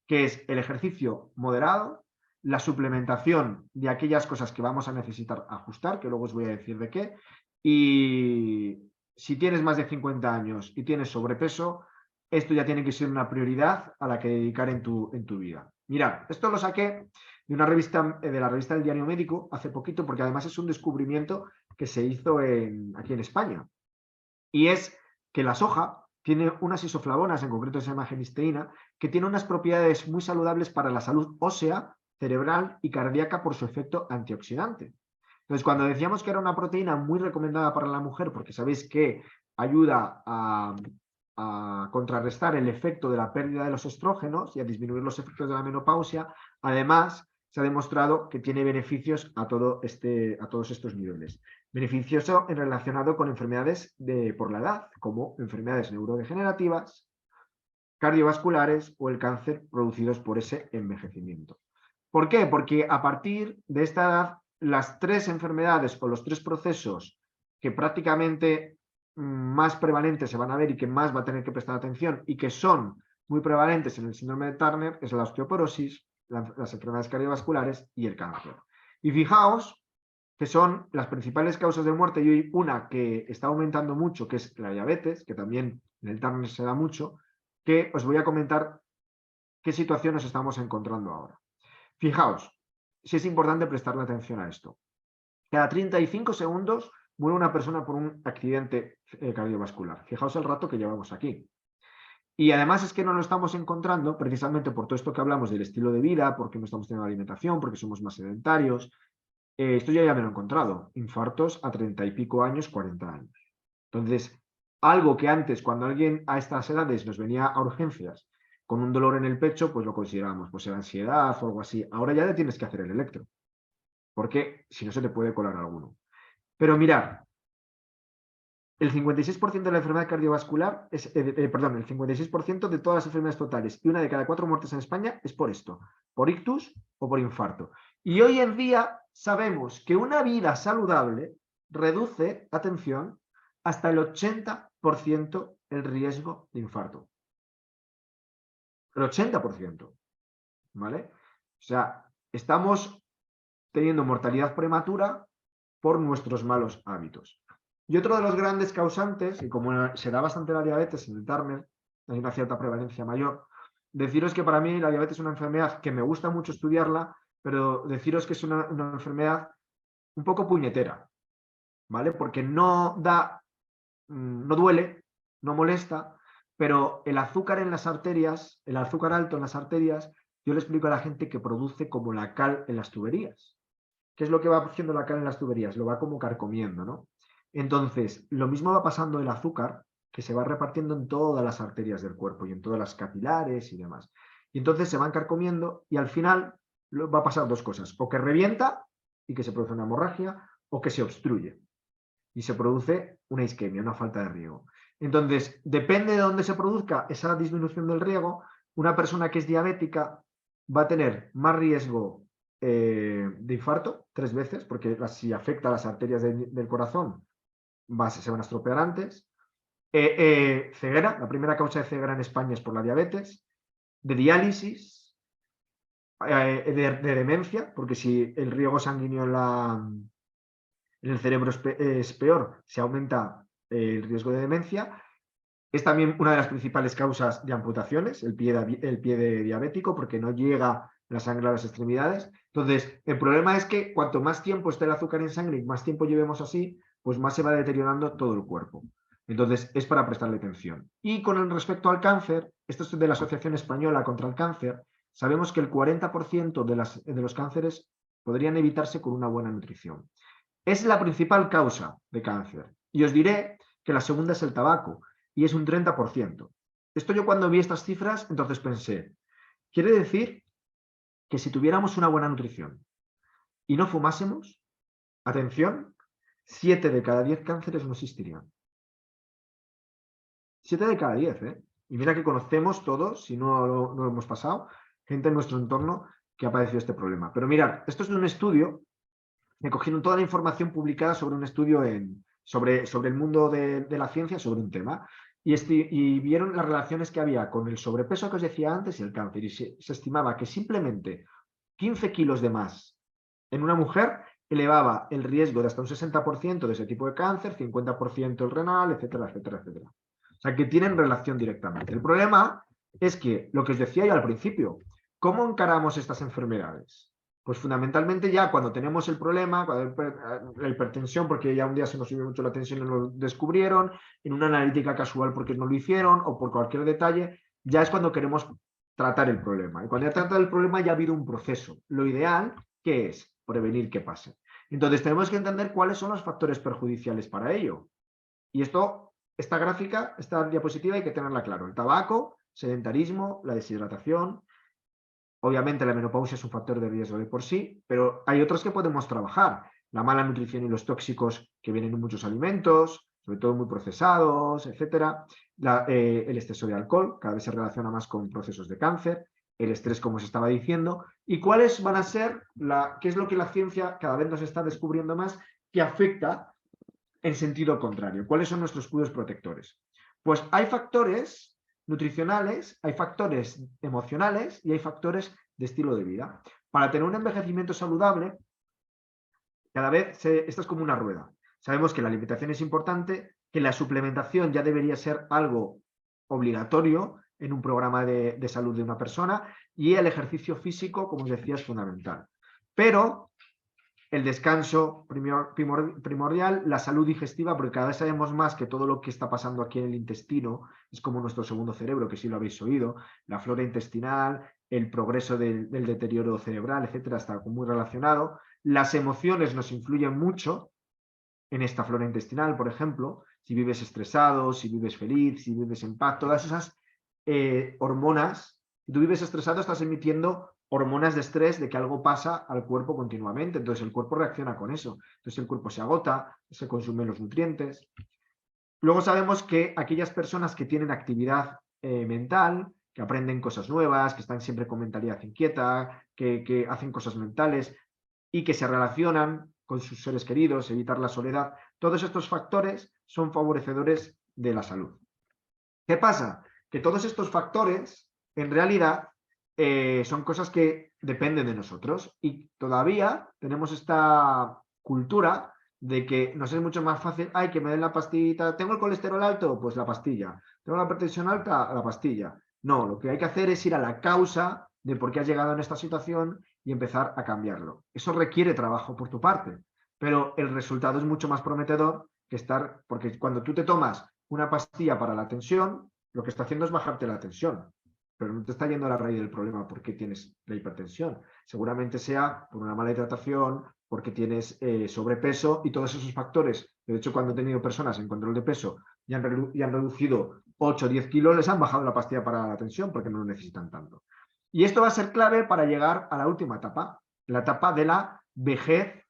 que es el ejercicio moderado, la suplementación de aquellas cosas que vamos a necesitar ajustar, que luego os voy a decir de qué, y si tienes más de 50 años y tienes sobrepeso, esto ya tiene que ser una prioridad a la que dedicar en tu vida. Mirad, esto lo saqué de una revista, de la revista del Diario Médico, hace poquito, porque además es un descubrimiento que se hizo aquí en España. Y es que la soja tiene unas isoflavonas, en concreto se llama genisteína, que tiene unas propiedades muy saludables para la salud ósea, cerebral y cardíaca por su efecto antioxidante. Entonces, cuando decíamos que era una proteína muy recomendada para la mujer, porque sabéis que ayuda a contrarrestar el efecto de la pérdida de los estrógenos y a disminuir los efectos de la menopausia, además se ha demostrado que tiene beneficios a todos estos niveles. beneficioso relacionado con enfermedades por la edad, como enfermedades neurodegenerativas, cardiovasculares o el cáncer producidos por ese envejecimiento. ¿Por qué? Porque a partir de esta edad, las 3 enfermedades o los 3 procesos que prácticamente más prevalentes se van a ver y que más va a tener que prestar atención y que son muy prevalentes en el síndrome de Turner es la osteoporosis, las enfermedades cardiovasculares y el cáncer. Y fijaos que son las principales causas de muerte, y hoy una que está aumentando mucho, que es la diabetes, que también en el Turner se da mucho, que os voy a comentar qué situación nos estamos encontrando ahora. Fijaos, si es importante prestarle atención a esto. Cada 35 segundos muere una persona por un accidente cardiovascular. Fijaos el rato que llevamos aquí. Y además es que no lo estamos encontrando precisamente por todo esto que hablamos del estilo de vida, porque no estamos teniendo alimentación, porque somos más sedentarios. Esto ya me lo he encontrado. Infartos a 30 y pico años, 40 años. Entonces, algo que antes, cuando alguien a estas edades nos venía a urgencias con un dolor en el pecho, pues lo considerábamos, pues era ansiedad o algo así. Ahora ya le tienes que hacer el electro, porque si no se te puede colar alguno. Pero mirad, el 56% de la enfermedad cardiovascular, el 56% de todas las enfermedades totales y una de cada 4 muertes en España es por esto, por ictus o por infarto. Y hoy en día sabemos que una vida saludable reduce, atención, hasta el 80% el riesgo de infarto. El 80%, ¿vale? O sea, estamos teniendo mortalidad prematura por nuestros malos hábitos. Y otro de los grandes causantes, y como se da bastante la diabetes en el Turner, hay una cierta prevalencia mayor, deciros que para mí la diabetes es una enfermedad que me gusta mucho estudiarla, pero deciros que es una enfermedad un poco puñetera, ¿vale? Porque no duele, no molesta, pero el azúcar en las arterias, el azúcar alto en las arterias, yo le explico a la gente que produce como la cal en las tuberías. ¿Qué es lo que va haciendo la cal en las tuberías? Lo va como carcomiendo, ¿no? Entonces, lo mismo va pasando el azúcar, que se va repartiendo en todas las arterias del cuerpo y en todas las capilares y demás. Y entonces se van carcomiendo y al final va a pasar 2 cosas. O que revienta y que se produce una hemorragia, o que se obstruye y se produce una isquemia, una falta de riego. Entonces, depende de dónde se produzca esa disminución del riego, una persona que es diabética va a tener más riesgo de infarto 3 veces, porque si afecta a las arterias del corazón se van a estropear antes. Ceguera, la primera causa de ceguera en España es por la diabetes, de diálisis, de demencia, porque si el riego sanguíneo en el cerebro es peor, se aumenta el riesgo de demencia. Es también una de las principales causas de amputaciones, el pie de diabético, porque no llega la sangre a las extremidades. Entonces, el problema es que cuanto más tiempo esté el azúcar en sangre y más tiempo llevemos así, pues más se va deteriorando todo el cuerpo. Entonces, es para prestarle atención. Y con respecto al cáncer, esto es de la Asociación Española contra el Cáncer, sabemos que el 40% de los cánceres podrían evitarse con una buena nutrición. Es la principal causa de cáncer. Y os diré que la segunda es el tabaco, y es un 30%. Esto yo cuando vi estas cifras, entonces pensé, quiere decir que si tuviéramos una buena nutrición y no fumásemos, atención, 7 de cada 10 cánceres no existirían. 7 de cada 10, ¿eh? Y mira que conocemos todos, si no lo hemos pasado, gente en nuestro entorno que ha padecido este problema. Pero mirad, esto es de un estudio, me cogieron toda la información publicada sobre un estudio sobre el mundo de la ciencia, sobre un tema, y vieron las relaciones que había con el sobrepeso que os decía antes y el cáncer, y se estimaba que simplemente 15 kilos de más en una mujer elevaba el riesgo de hasta un 60% de ese tipo de cáncer, 50% el renal, etcétera, etcétera, etcétera. O sea, que tienen relación directamente. El problema es que, lo que os decía yo al principio, ¿cómo encaramos estas enfermedades? Pues fundamentalmente ya cuando tenemos el problema, la hipertensión, porque ya un día se nos subió mucho la tensión y lo descubrieron, en una analítica casual porque no lo hicieron o por cualquier detalle, ya es cuando queremos tratar el problema. Y cuando ya trata el problema ya ha habido un proceso. Lo ideal, ¿qué es? Prevenir que pase. Entonces tenemos que entender cuáles son los factores perjudiciales para ello. Y esta gráfica, esta diapositiva hay que tenerla claro. El tabaco, sedentarismo, la deshidratación. Obviamente la menopausia es un factor de riesgo de por sí, pero hay otros que podemos trabajar. la mala nutrición y los tóxicos que vienen en muchos alimentos, sobre todo muy procesados, etcétera. El exceso de alcohol, cada vez se relaciona más con procesos de cáncer, el estrés, como os estaba diciendo, y cuáles van a ser, qué es lo que la ciencia cada vez nos está descubriendo más que afecta en sentido contrario. ¿Cuáles son nuestros escudos protectores? Pues hay factores nutricionales, hay factores emocionales y hay factores de estilo de vida. Para tener un envejecimiento saludable, cada vez esta es como una rueda. Sabemos que la alimentación es importante, que la suplementación ya debería ser algo obligatorio en un programa de salud de una persona, y el ejercicio físico, como os decía, es fundamental. Pero el descanso primordial, la salud digestiva, porque cada vez sabemos más que todo lo que está pasando aquí en el intestino es como nuestro segundo cerebro, que sí lo habéis oído, la flora intestinal, el progreso del deterioro cerebral, etcétera, está muy relacionado. Las emociones nos influyen mucho en esta flora intestinal, por ejemplo, si vives estresado, si vives feliz, si vives en paz, todas esas hormonas. Si tú vives estresado, estás emitiendo hormonas de estrés, de que algo pasa al cuerpo continuamente, entonces el cuerpo reacciona con eso, entonces el cuerpo se agota, se consumen los nutrientes. Luego sabemos que aquellas personas que tienen actividad mental, que aprenden cosas nuevas, que están siempre con mentalidad inquieta, que hacen cosas mentales y que se relacionan con sus seres queridos, evitar la soledad, todos estos factores son favorecedores de la salud. ¿Qué pasa? Que todos estos factores, en realidad, son cosas que dependen de nosotros, y todavía tenemos esta cultura de que nos es mucho más fácil, ay, que me den la pastillita, tengo el colesterol alto, pues la pastilla, tengo la hipertensión alta, la pastilla. No, lo que hay que hacer es ir a la causa de por qué has llegado en esta situación y empezar a cambiarlo. Eso requiere trabajo por tu parte, pero el resultado es mucho más prometedor que estar, porque cuando tú te tomas una pastilla para la tensión, lo que está haciendo es bajarte la tensión, pero no te está yendo a la raíz del problema por qué tienes la hipertensión. Seguramente sea por una mala hidratación, porque tienes sobrepeso y todos esos factores. De hecho, cuando he tenido personas en control de peso y han reducido 8 o 10 kilos, les han bajado la pastilla para la tensión porque no lo necesitan tanto. Y esto va a ser clave para llegar a la última etapa, la etapa de la vejez,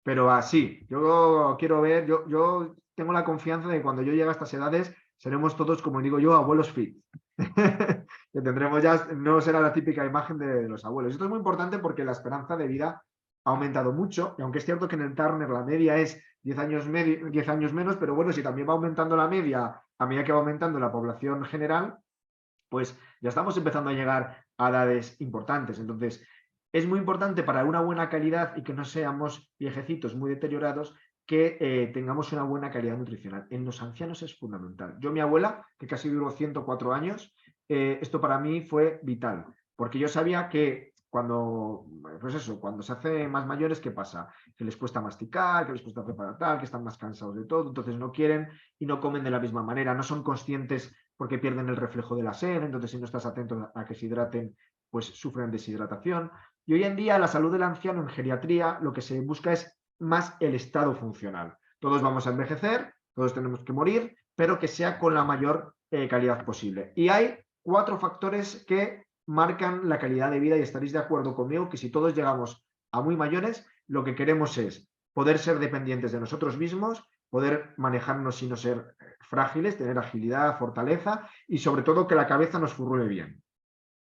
pero así. Yo quiero ver, yo tengo la confianza de que cuando yo llegue a estas edades seremos todos, como digo yo, abuelos fit. Que tendremos ya, no será la típica imagen de los abuelos. Esto es muy importante porque la esperanza de vida ha aumentado mucho, y aunque es cierto que en el Turner la media es 10 años menos, pero bueno, si también va aumentando la media a medida que va aumentando la población general, pues ya estamos empezando a llegar a edades importantes. Entonces, es muy importante para una buena calidad y que no seamos viejecitos muy deteriorados, que tengamos una buena calidad nutricional. En los ancianos es fundamental. Yo, mi abuela, que casi duró 104 años, esto para mí fue vital, porque yo sabía que cuando se hace más mayores, ¿qué pasa? Que les cuesta masticar, que les cuesta preparar tal, que están más cansados de todo, entonces no quieren y no comen de la misma manera, no son conscientes porque pierden el reflejo de la sed, entonces si no estás atento a que se hidraten, pues sufren deshidratación. Y hoy en día la salud del anciano en geriatría lo que se busca es más el estado funcional. Todos vamos a envejecer, todos tenemos que morir, pero que sea con la mayor calidad posible. Y hay 4 factores que marcan la calidad de vida, y estaréis de acuerdo conmigo que si todos llegamos a muy mayores, lo que queremos es poder ser dependientes de nosotros mismos, poder manejarnos y no ser frágiles, tener agilidad, fortaleza, y sobre todo que la cabeza nos furrule bien.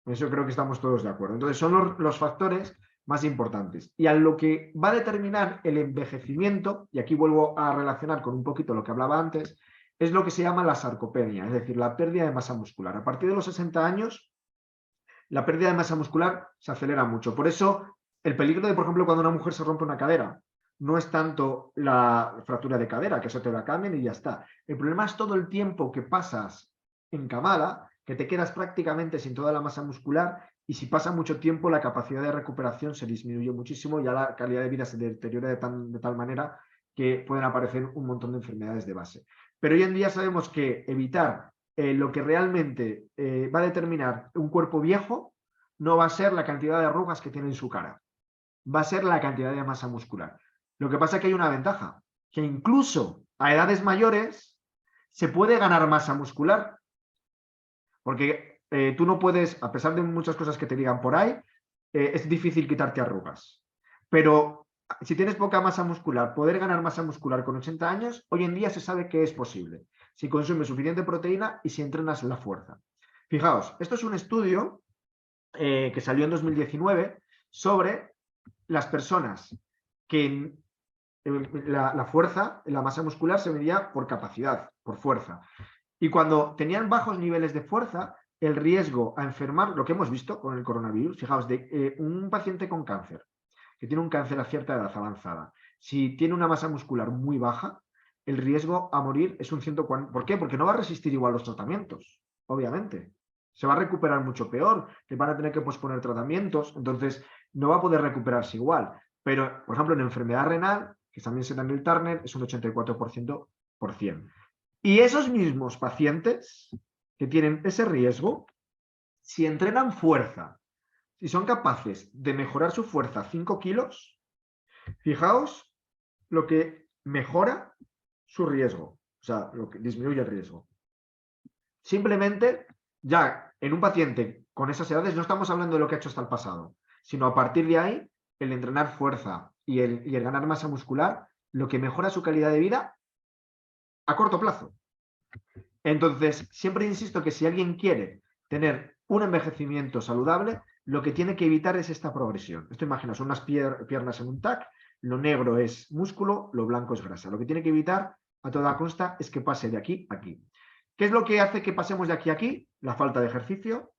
En eso creo que estamos todos de acuerdo. Entonces son los factores más importantes. Y a lo que va a determinar el envejecimiento, y aquí vuelvo a relacionar con un poquito lo que hablaba antes, es lo que se llama la sarcopenia, es decir, la pérdida de masa muscular. A partir de los 60 años, la pérdida de masa muscular se acelera mucho. Por eso, el peligro de, por ejemplo, cuando una mujer se rompe una cadera, no es tanto la fractura de cadera, que eso te la cambian y ya está. El problema es todo el tiempo que pasas encamada, que te quedas prácticamente sin toda la masa muscular, y si pasa mucho tiempo la capacidad de recuperación se disminuye muchísimo, ya la calidad de vida se deteriora de tal manera que pueden aparecer un montón de enfermedades de base. Pero hoy en día sabemos que evitar lo que realmente va a determinar un cuerpo viejo no va a ser la cantidad de arrugas que tiene en su cara, va a ser la cantidad de masa muscular. Lo que pasa es que hay una ventaja, que incluso a edades mayores se puede ganar masa muscular, porque tú no puedes, a pesar de muchas cosas que te digan por ahí, es difícil quitarte arrugas. Pero si tienes poca masa muscular, poder ganar masa muscular con 80 años, hoy en día se sabe que es posible. Si consumes suficiente proteína y si entrenas la fuerza. Fijaos, esto es un estudio que salió en 2019 sobre las personas que la fuerza, la masa muscular se medía por capacidad, por fuerza. Y cuando tenían bajos niveles de fuerza, el riesgo a enfermar, lo que hemos visto con el coronavirus, fijaos, de un paciente con cáncer, que tiene un cáncer a cierta edad avanzada, si tiene una masa muscular muy baja, el riesgo a morir es un 140. ¿Por qué? Porque no va a resistir igual los tratamientos, obviamente. Se va a recuperar mucho peor, le van a tener que posponer tratamientos, entonces no va a poder recuperarse igual. Pero, por ejemplo, en enfermedad renal, que también se da en el Turner, es un 84%. Y esos mismos pacientes que tienen ese riesgo, si entrenan fuerza, si son capaces de mejorar su fuerza 5 kilos, fijaos lo que mejora su riesgo, o sea, lo que disminuye el riesgo. Simplemente, ya en un paciente con esas edades, no estamos hablando de lo que ha hecho hasta el pasado, sino a partir de ahí, el entrenar fuerza y el ganar masa muscular, lo que mejora su calidad de vida a corto plazo. Entonces, siempre insisto que si alguien quiere tener un envejecimiento saludable, lo que tiene que evitar es esta progresión. Esto imagina, son unas piernas en un tac, lo negro es músculo, lo blanco es grasa. Lo que tiene que evitar a toda costa es que pase de aquí a aquí. ¿Qué es lo que hace que pasemos de aquí a aquí? La falta de ejercicio,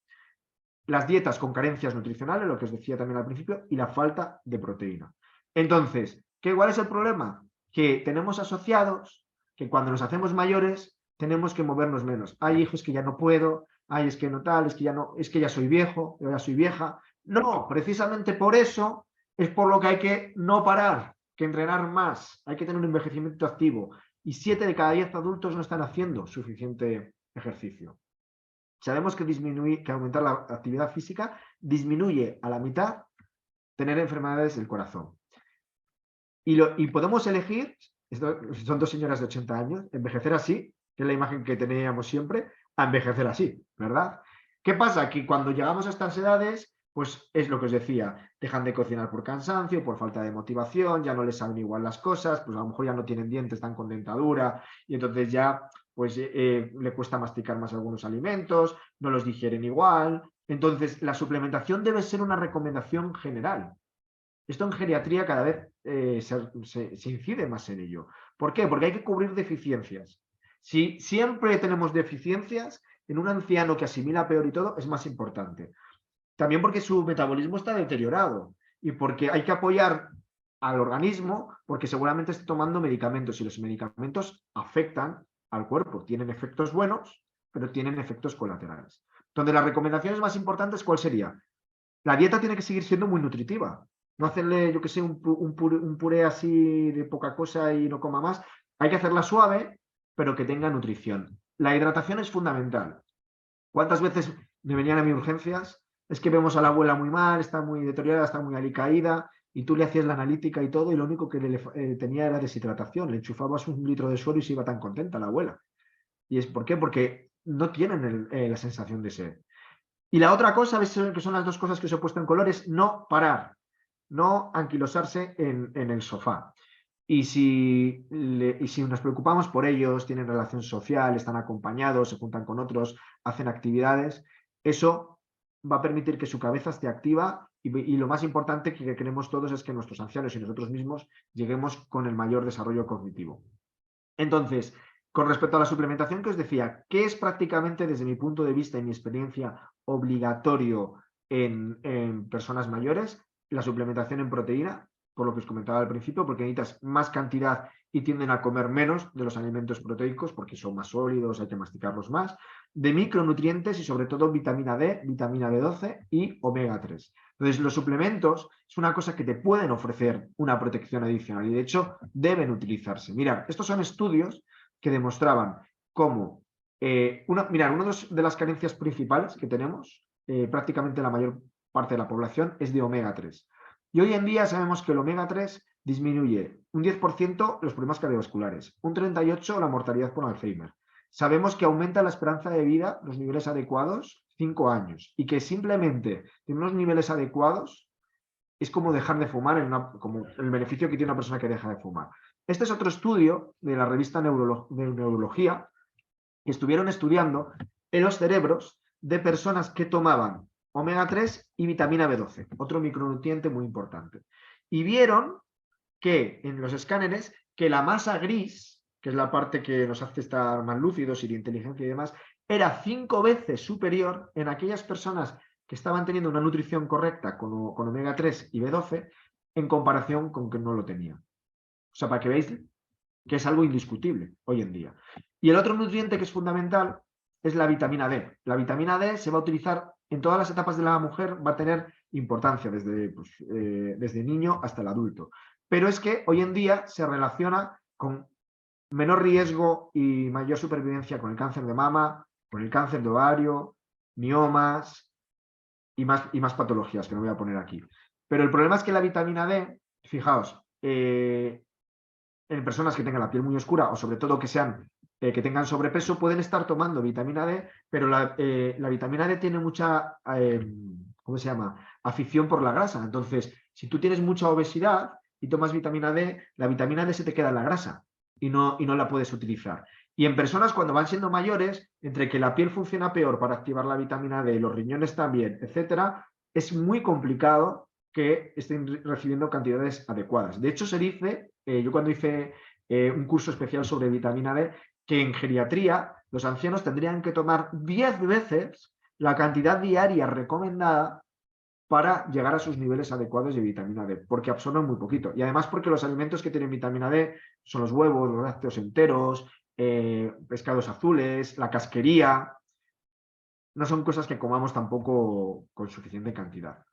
las dietas con carencias nutricionales, lo que os decía también al principio, y la falta de proteína. Entonces, ¿cuál es el problema? Que tenemos asociados que cuando nos hacemos mayores tenemos que movernos menos. Hay hijos que ya no puedo, es que no tal, es que ya soy viejo, yo ya soy vieja. No, precisamente por eso es por lo que hay que no parar, que entrenar más, hay que tener un envejecimiento activo. Y 7 de cada 10 adultos no están haciendo suficiente ejercicio. Sabemos que aumentar la actividad física disminuye a la mitad tener enfermedades del corazón. Y podemos elegir, son 2 señoras de 80 años, envejecer así, que es la imagen que teníamos siempre, a envejecer así, ¿verdad? ¿Qué pasa? Que cuando llegamos a estas edades, pues es lo que os decía, dejan de cocinar por cansancio, por falta de motivación, ya no les saben igual las cosas, pues a lo mejor ya no tienen dientes, están con dentadura, y entonces ya pues le cuesta masticar más algunos alimentos, no los digieren igual. Entonces, la suplementación debe ser una recomendación general. Esto en geriatría cada vez se incide más en ello. ¿Por qué? Porque hay que cubrir deficiencias. Si siempre tenemos deficiencias, en un anciano que asimila peor y todo, es más importante. También porque su metabolismo está deteriorado y porque hay que apoyar al organismo porque seguramente esté tomando medicamentos y los medicamentos afectan al cuerpo. Tienen efectos buenos, pero tienen efectos colaterales. Donde las recomendaciones más importantes, ¿cuál sería? La dieta tiene que seguir siendo muy nutritiva. No hacerle, yo que sé, un puré así de poca cosa y no coma más. Hay que hacerla suave, pero que tenga nutrición. La hidratación es fundamental. ¿Cuántas veces me venían a mis urgencias? Es que vemos a la abuela muy mal, está muy deteriorada, está muy alicaída, y tú le hacías la analítica y todo, y lo único que tenía era deshidratación. Le enchufabas 1 litro de suero y se iba tan contenta la abuela. ¿Y es por qué? Porque no tienen la sensación de sed. Y la otra cosa, que son las 2 cosas que os he puesto en colores, no parar, no anquilosarse en el sofá. Y si nos preocupamos por ellos, tienen relación social, están acompañados, se juntan con otros, hacen actividades, eso va a permitir que su cabeza esté activa y lo más importante que queremos todos es que nuestros ancianos y nosotros mismos lleguemos con el mayor desarrollo cognitivo. Entonces, con respecto a la suplementación que os decía, ¿qué es prácticamente desde mi punto de vista y mi experiencia obligatorio en personas mayores? La suplementación en proteína, por lo que os comentaba al principio, porque necesitas más cantidad y tienden a comer menos de los alimentos proteicos porque son más sólidos, hay que masticarlos más, de micronutrientes y sobre todo vitamina D, vitamina B12 y omega 3. Entonces, los suplementos es una cosa que te pueden ofrecer una protección adicional y de hecho deben utilizarse. Mirad, estos son estudios que demostraban cómo, una de las carencias principales que tenemos, prácticamente la mayor parte de la población, es de omega 3. Y hoy en día sabemos que el omega 3 disminuye un 10% los problemas cardiovasculares, un 38% la mortalidad por Alzheimer. Sabemos que aumenta la esperanza de vida, los niveles adecuados, 5 años, y que simplemente en unos niveles adecuados es como dejar de fumar, como el beneficio que tiene una persona que deja de fumar. Este es otro estudio de la revista de Neurología, que estuvieron estudiando en los cerebros de personas que tomaban omega 3 y vitamina B12, otro micronutriente muy importante. Y vieron que en los escáneres que la masa gris, que es la parte que nos hace estar más lúcidos y de inteligencia y demás, era 5 veces superior en aquellas personas que estaban teniendo una nutrición correcta con omega 3 y B12 en comparación con que no lo tenían. O sea, para que veáis que es algo indiscutible hoy en día. Y el otro nutriente que es fundamental es la vitamina D. La vitamina D se va a utilizar en todas las etapas de la mujer, va a tener importancia desde niño hasta el adulto. Pero es que hoy en día se relaciona con menor riesgo y mayor supervivencia con el cáncer de mama, con el cáncer de ovario, miomas y más patologías que no voy a poner aquí. Pero el problema es que la vitamina D, fijaos, en personas que tengan la piel muy oscura o sobre todo que tengan sobrepeso, pueden estar tomando vitamina D, pero la vitamina D tiene mucha, ¿cómo se llama?, afición por la grasa. Entonces, si tú tienes mucha obesidad y tomas vitamina D, la vitamina D se te queda en la grasa y no la puedes utilizar. Y en personas cuando van siendo mayores, entre que la piel funciona peor para activar la vitamina D, los riñones también, etcétera, es muy complicado que estén recibiendo cantidades adecuadas. De hecho, se dice, yo cuando hice un curso especial sobre vitamina D, que en geriatría los ancianos tendrían que tomar 10 veces la cantidad diaria recomendada para llegar a sus niveles adecuados de vitamina D, porque absorben muy poquito. Y además porque los alimentos que tienen vitamina D son los huevos, los lácteos enteros, pescados azules, la casquería. No son cosas que comamos tampoco con suficiente cantidad.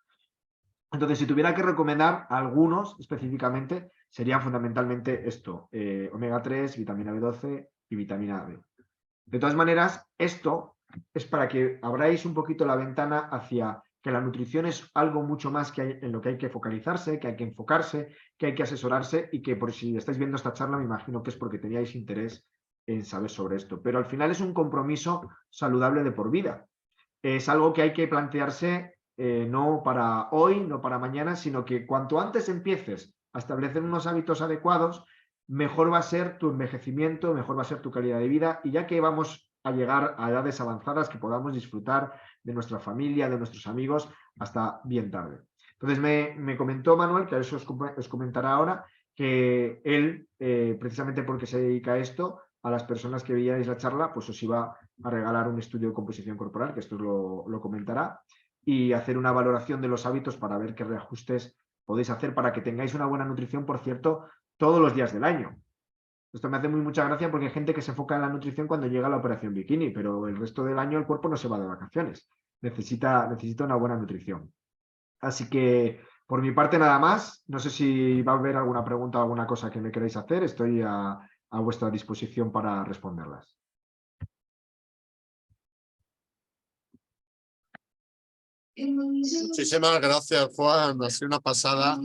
Entonces, si tuviera que recomendar algunos específicamente, serían fundamentalmente esto, omega 3, vitamina B12 y vitamina D. De todas maneras, esto es para que abráis un poquito la ventana hacia que la nutrición es algo mucho más en lo que hay que focalizarse, que hay que enfocarse, que hay que asesorarse y que por si estáis viendo esta charla me imagino que es porque teníais interés en saber sobre esto. Pero al final es un compromiso saludable de por vida. Es algo que hay que plantearse no para hoy, no para mañana, sino que cuanto antes empieces a establecer unos hábitos adecuados, mejor va a ser tu envejecimiento, mejor va a ser tu calidad de vida y ya que vamos a llegar a edades avanzadas que podamos disfrutar de nuestra familia, de nuestros amigos, hasta bien tarde. Entonces me comentó Manuel, que a eso os comentará ahora, que él, precisamente porque se dedica a esto, a las personas que veíais la charla, pues os iba a regalar un estudio de composición corporal, que esto lo comentará, y hacer una valoración de los hábitos para ver qué reajustes podéis hacer para que tengáis una buena nutrición, por cierto, todos los días del año. Esto me hace mucha gracia porque hay gente que se enfoca en la nutrición cuando llega la operación bikini, pero el resto del año el cuerpo no se va de vacaciones. Necesita una buena nutrición. Así que, por mi parte, nada más. No sé si va a haber alguna pregunta o alguna cosa que me queráis hacer. Estoy a vuestra disposición para responderlas. Muchísimas gracias, Juan. Ha sido una pasada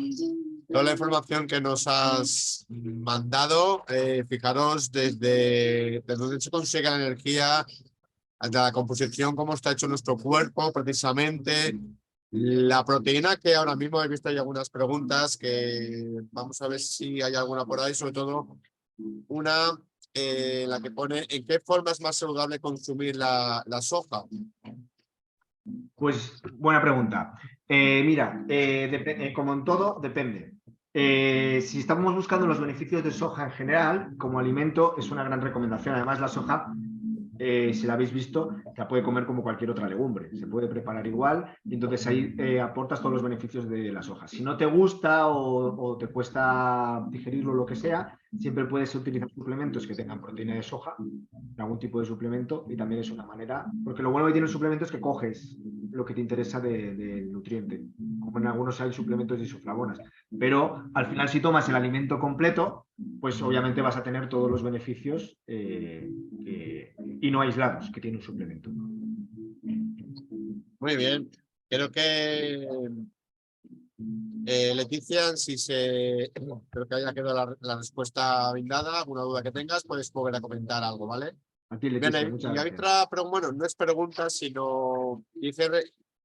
toda la información que nos has mandado. Fijaros desde dónde se consigue la energía, de la composición, cómo está hecho nuestro cuerpo, precisamente. La proteína, que ahora mismo he visto hay algunas preguntas que vamos a ver si hay alguna por ahí, sobre todo una la que pone ¿en qué forma es más saludable consumir la soja? Pues buena pregunta. Mira, como en todo, depende. Si estamos buscando los beneficios de soja en general, como alimento, es una gran recomendación. Además, la soja, si la habéis visto, la puede comer como cualquier otra legumbre. Se puede preparar igual y entonces ahí aportas todos los beneficios de la soja. Si no te gusta o te cuesta digerirlo o lo que sea, siempre puedes utilizar suplementos que tengan proteína de soja, algún tipo de suplemento, y también es una manera, porque lo bueno que tiene el suplemento es que coges lo que te interesa del nutriente, como en algunos hay suplementos de isoflavonas, pero al final si tomas el alimento completo, pues obviamente vas a tener todos los beneficios y no aislados que tiene un suplemento. Muy bien, creo que Leticia, creo que haya quedado la respuesta brindada. Alguna duda que tengas, puedes volver a comentar algo, ¿vale? A ti, Leticia, bien, muchas y hay gracias. otra, pero bueno, no es pregunta, sino dice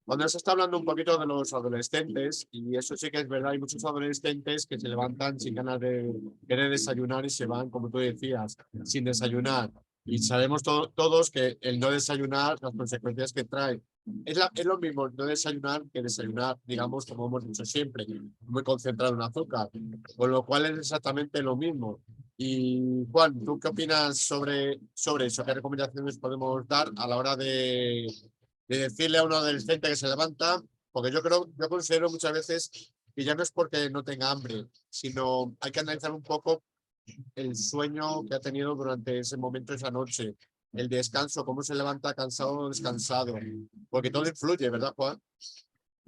Cuando se está hablando un poquito de los adolescentes, y eso sí que es verdad, hay muchos adolescentes que se levantan sin ganas de querer desayunar y se van, como tú decías, sin desayunar. Y sabemos todos que el no desayunar, las consecuencias que trae. Es lo mismo no desayunar que desayunar, digamos, como hemos dicho siempre, muy concentrado en azúcar. Con lo cual es exactamente lo mismo. Y Juan, ¿tú qué opinas sobre eso? ¿Qué recomendaciones podemos dar a la hora de decirle a un adolescente que se levanta? Porque yo considero muchas veces que ya no es porque no tenga hambre, sino hay que analizar un poco el sueño que ha tenido durante ese momento, esa noche, el descanso, cómo se levanta cansado o descansado, porque todo influye, ¿verdad, Juan?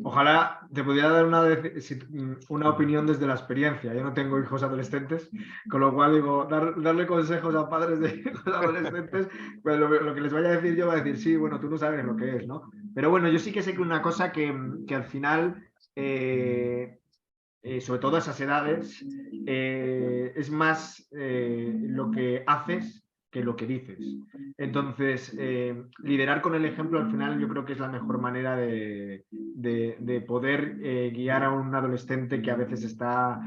Ojalá te pudiera dar una opinión desde la experiencia. Yo no tengo hijos adolescentes, con lo cual digo, darle consejos a padres de hijos adolescentes, pues lo que les vaya a decir yo va a decir, sí, bueno, tú no sabes lo que es, ¿no? Pero bueno, yo sí que sé que una cosa que al final, sobre todo a esas edades, es más lo que haces que lo que dices. Entonces, liderar con el ejemplo al final yo creo que es la mejor manera de poder guiar a un adolescente que a veces está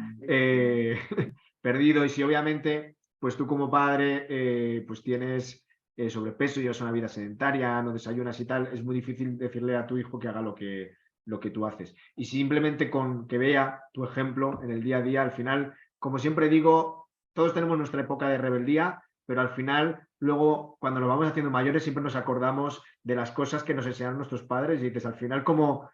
perdido. Y si obviamente, pues tú como padre, pues tienes sobrepeso y llevas una vida sedentaria, no desayunas y tal, es muy difícil decirle a tu hijo que haga lo que tú haces. Y simplemente con que vea tu ejemplo en el día a día, al final, como siempre digo, todos tenemos nuestra época de rebeldía, pero al final, luego, cuando nos vamos haciendo mayores, siempre nos acordamos de las cosas que nos enseñaron nuestros padres y dices, al final, ¿cómo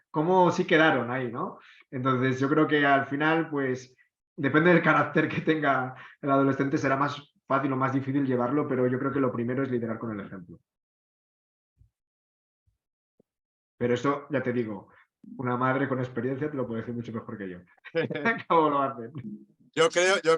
sí quedaron ahí, ¿no? Entonces, yo creo que al final, pues, depende del carácter que tenga el adolescente, será más fácil o más difícil llevarlo, pero yo creo que lo primero es liderar con el ejemplo. Pero eso, ya te digo, una madre con experiencia te lo puede decir mucho mejor que yo. ¿Cómo lo hacen? Yo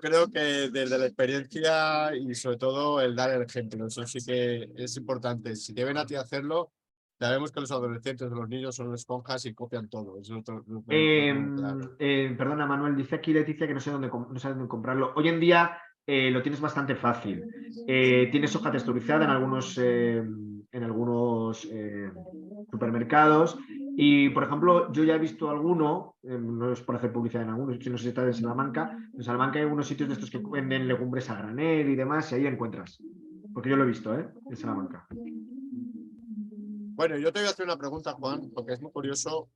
creo que desde la experiencia y sobre todo el dar el ejemplo, eso sí que es importante. Si te ven a ti hacerlo, sabemos que los adolescentes, los niños son esponjas y copian todo. Eso lo tengo claro. Perdona, Manuel, dice aquí Leticia que no sé dónde comprarlo. Hoy en día lo tienes bastante fácil. Tienes hoja texturizada en algunos supermercados. Y, por ejemplo, yo ya he visto alguno, no es por hacer publicidad en algunos, no sé si está en Salamanca. En Salamanca hay algunos sitios de estos que venden legumbres a granel y demás, y ahí encuentras. Porque yo lo he visto, en Salamanca. Bueno, yo te voy a hacer una pregunta, Juan, porque es muy curioso.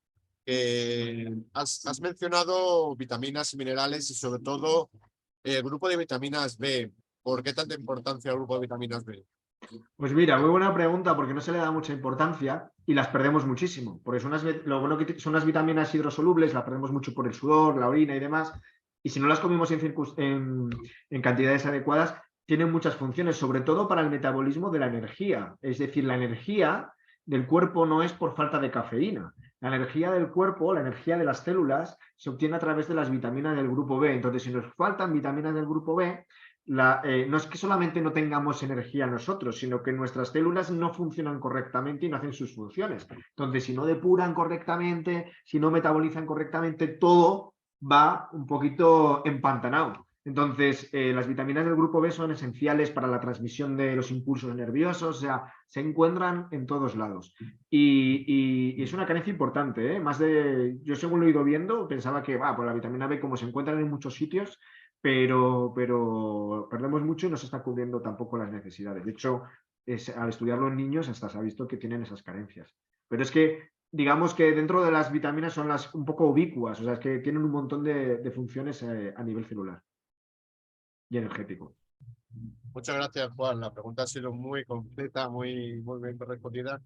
Has mencionado vitaminas y minerales y sobre todo el grupo de vitaminas B. ¿Por qué tanta importancia al grupo de vitaminas B? Pues mira, muy buena pregunta porque no se le da mucha importancia y las perdemos muchísimo. Porque lo bueno que son las vitaminas hidrosolubles, las perdemos mucho por el sudor, la orina y demás. Y si no las comimos en cantidades adecuadas, tienen muchas funciones, sobre todo para el metabolismo de la energía. Es decir, la energía del cuerpo no es por falta de cafeína. La energía del cuerpo, la energía de las células, se obtiene a través de las vitaminas del grupo B. Entonces, si nos faltan vitaminas del grupo B, no es que solamente no tengamos energía nosotros, sino que nuestras células no funcionan correctamente y no hacen sus funciones. Entonces, si no depuran correctamente, si no metabolizan correctamente, todo va un poquito empantanado. Entonces, las vitaminas del grupo B son esenciales para la transmisión de los impulsos nerviosos, o sea, se encuentran en todos lados. Y es una carencia importante, ¿eh? Yo según lo he ido viendo, pensaba que pues la vitamina B, como se encuentran en muchos sitios, pero perdemos mucho y no se está cubriendo tampoco las necesidades. De hecho, al estudiarlo en niños hasta se ha visto que tienen esas carencias. Pero es que, digamos que dentro de las vitaminas son las un poco ubicuas, o sea, es que tienen un montón de funciones a nivel celular y energético. Muchas gracias, Juan. La pregunta ha sido muy completa, muy bien respondida.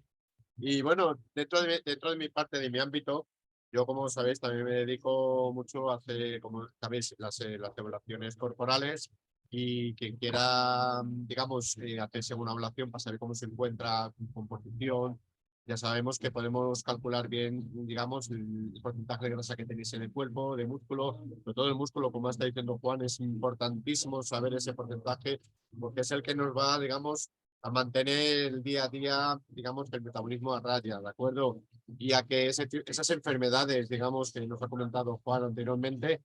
Y bueno, dentro de mi parte, de mi ámbito, yo, como sabéis, también me dedico mucho a hacer, como sabéis, las evaluaciones corporales y quien quiera, digamos, hacerse una evaluación para saber cómo se encuentra su composición. Ya sabemos que podemos calcular bien, digamos, el porcentaje de grasa que tenéis en el cuerpo, de músculo, sobre todo el músculo, como está diciendo Juan, es importantísimo saber ese porcentaje, porque es el que nos va, digamos, a mantener el día a día, digamos, el metabolismo a raya, ¿de acuerdo? Y a que esas enfermedades, digamos, que nos ha comentado Juan anteriormente,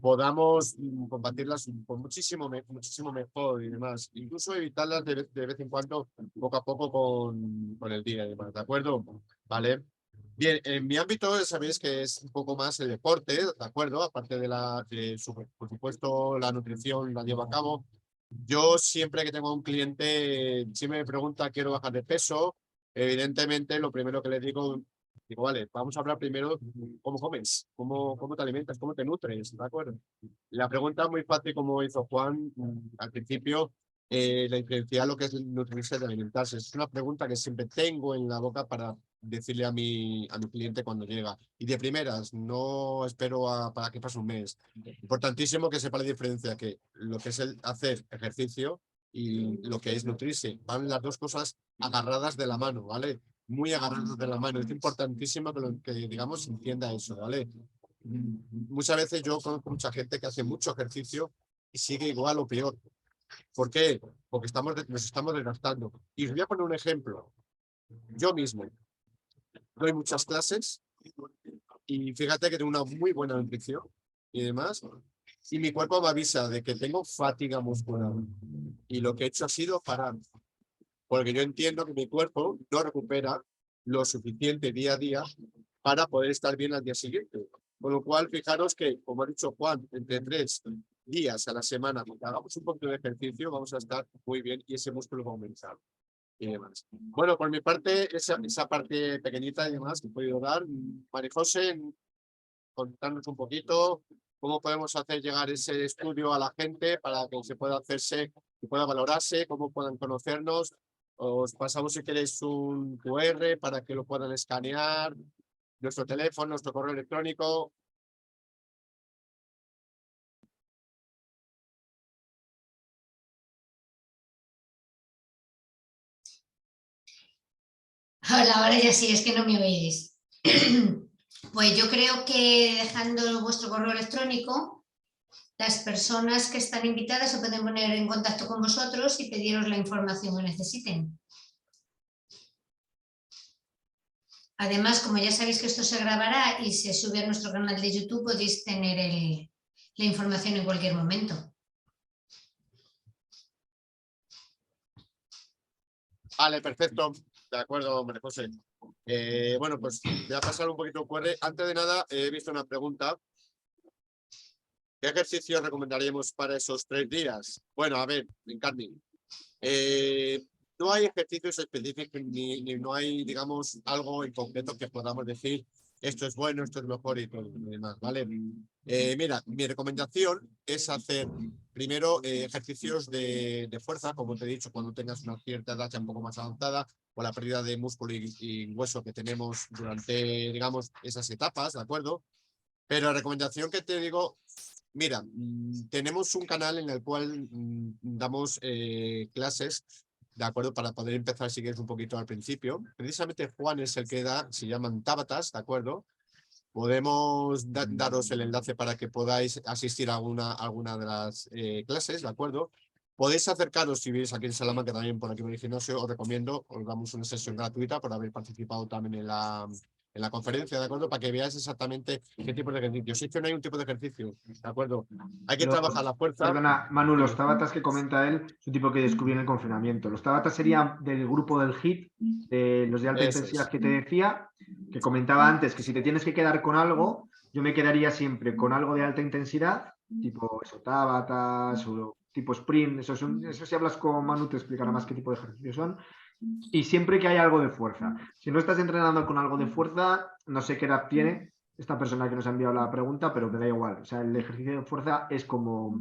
podamos combatirlas muchísimo mejor y demás. Incluso evitarlas de vez en cuando, poco a poco con el día y demás, ¿de acuerdo? ¿Vale? Bien, en mi ámbito sabéis que es un poco más el deporte, ¿de acuerdo? Aparte por supuesto, la nutrición la llevo a cabo. Yo siempre que tengo un cliente, si me pregunta, quiero bajar de peso, evidentemente lo primero que le digo, vale, vamos a hablar primero cómo comes, cómo te alimentas, cómo te nutres, ¿de acuerdo? La pregunta muy fácil, como hizo Juan al principio, la diferenciar lo que es nutrirse de alimentarse. Es una pregunta que siempre tengo en la boca para decirle a mi cliente cuando llega. Y de primeras, no espero para que pase un mes. Importantísimo que sepa la diferencia, que lo que es el hacer ejercicio y lo que es nutrirse. Van las dos cosas agarradas de la mano, ¿vale? Muy agarradas de la mano. Es importantísimo que digamos, entienda eso, ¿vale? Muchas veces yo conozco mucha gente que hace mucho ejercicio y sigue igual o peor. ¿Por qué? Porque nos estamos desgastando. Y os voy a poner un ejemplo. Yo mismo doy muchas clases y fíjate que tengo una muy buena nutrición y demás. Y mi cuerpo me avisa de que tengo fatiga muscular. Y lo que he hecho ha sido parar. Porque yo entiendo que mi cuerpo no recupera lo suficiente día a día para poder estar bien al día siguiente. Con lo cual, fijaros que, como ha dicho Juan, entre 3 días a la semana, cuando hagamos un poquito de ejercicio, vamos a estar muy bien y ese músculo va a aumentar. Y demás. Bueno, por mi parte, esa parte pequeñita y demás que he podido dar, María José, contarnos un poquito cómo podemos hacer llegar ese estudio a la gente para que se pueda hacerse y pueda valorarse, cómo puedan conocernos. Os pasamos si queréis un QR para que lo puedan escanear, nuestro teléfono, nuestro correo electrónico. Hola, ahora ya sí, es que no me oís. Pues yo creo que dejando vuestro correo electrónico, las personas que están invitadas se pueden poner en contacto con vosotros y pediros la información que necesiten. Además, como ya sabéis que esto se grabará y se sube a nuestro canal de YouTube, podéis tener la información en cualquier momento. Vale, perfecto. De acuerdo, María José. Bueno, pues voy a pasar un poquito el QR. Antes de nada, he visto una pregunta. ¿Qué ejercicio recomendaríamos para esos 3 días? Bueno, a ver, Encarni. No hay ejercicios específicos ni no hay, digamos, algo en concreto que podamos decir esto es bueno, esto es mejor y todo lo demás, ¿vale? Mira, mi recomendación es hacer primero ejercicios de fuerza, como te he dicho, cuando tengas una cierta edad ya un poco más avanzada, o la pérdida de músculo y hueso que tenemos durante, digamos, esas etapas, ¿de acuerdo? Pero la recomendación que te digo, mira, tenemos un canal en el cual damos clases, ¿de acuerdo? Para poder empezar, si quieres, un poquito al principio. Precisamente Juan es el que da, se llaman Tabatas, ¿de acuerdo? Podemos daros el enlace para que podáis asistir a alguna de las clases, ¿de acuerdo? Podéis acercaros si vivís aquí en Salamanca, también por aquí en el gimnasio, os recomiendo, os damos una sesión gratuita por haber participado también en la conferencia, ¿de acuerdo? Para que veáis exactamente qué tipo de ejercicio. Si es que no hay un tipo de ejercicio, ¿de acuerdo? Hay que trabajar la fuerza. Perdona, Manu, los tabatas que comenta él es un tipo que descubrí en el confinamiento. Los tabatas serían del grupo del HIIT, de los de alta intensidad que te decía, que comentaba antes que si te tienes que quedar con algo, yo me quedaría siempre con algo de alta intensidad, tipo eso, tabatas o tipo sprint. Eso si hablas con Manu te explicará más qué tipo de ejercicios son. Y siempre que hay algo de fuerza. Si no estás entrenando con algo de fuerza, no sé qué edad tiene esta persona que nos ha enviado la pregunta, pero me da igual. O sea, el ejercicio de fuerza es como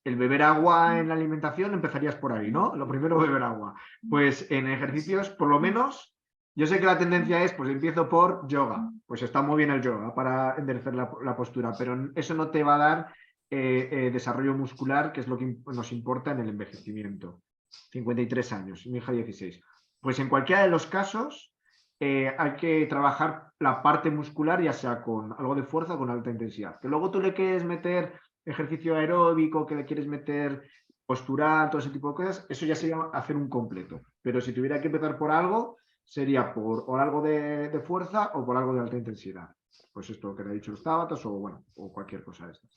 el beber agua en la alimentación, empezarías por ahí, ¿no? Lo primero, beber agua. Pues en ejercicios, por lo menos, yo sé que la tendencia es, pues empiezo por yoga. Pues está muy bien el yoga para enderezar la postura, pero eso no te va a dar desarrollo muscular, que es lo que nos importa en el envejecimiento. 53 años, mi hija 16. Pues en cualquiera de los casos hay que trabajar la parte muscular, ya sea con algo de fuerza o con alta intensidad. Que luego tú le quieres meter ejercicio aeróbico, que le quieres meter postural, todo ese tipo de cosas, eso ya sería hacer un completo. Pero si tuviera que empezar por algo, sería por o algo de fuerza o por algo de alta intensidad. Pues esto que le he dicho los tabatas o bueno, o cualquier cosa de estas.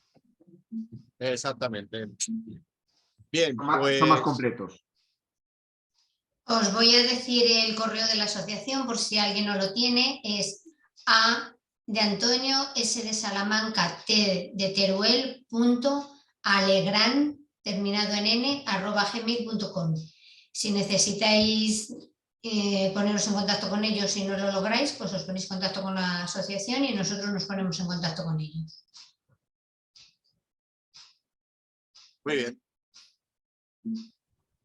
Exactamente. Bien, Son más pues completos. Os voy a decir el correo de la asociación por si alguien no lo tiene, es A de Antonio, S de Salamanca, T de Teruel, .alegran, terminado en n, @gmail.com. Si necesitáis poneros en contacto con ellos y no lo lográis, pues os ponéis en contacto con la asociación y nosotros nos ponemos en contacto con ellos. Muy bien.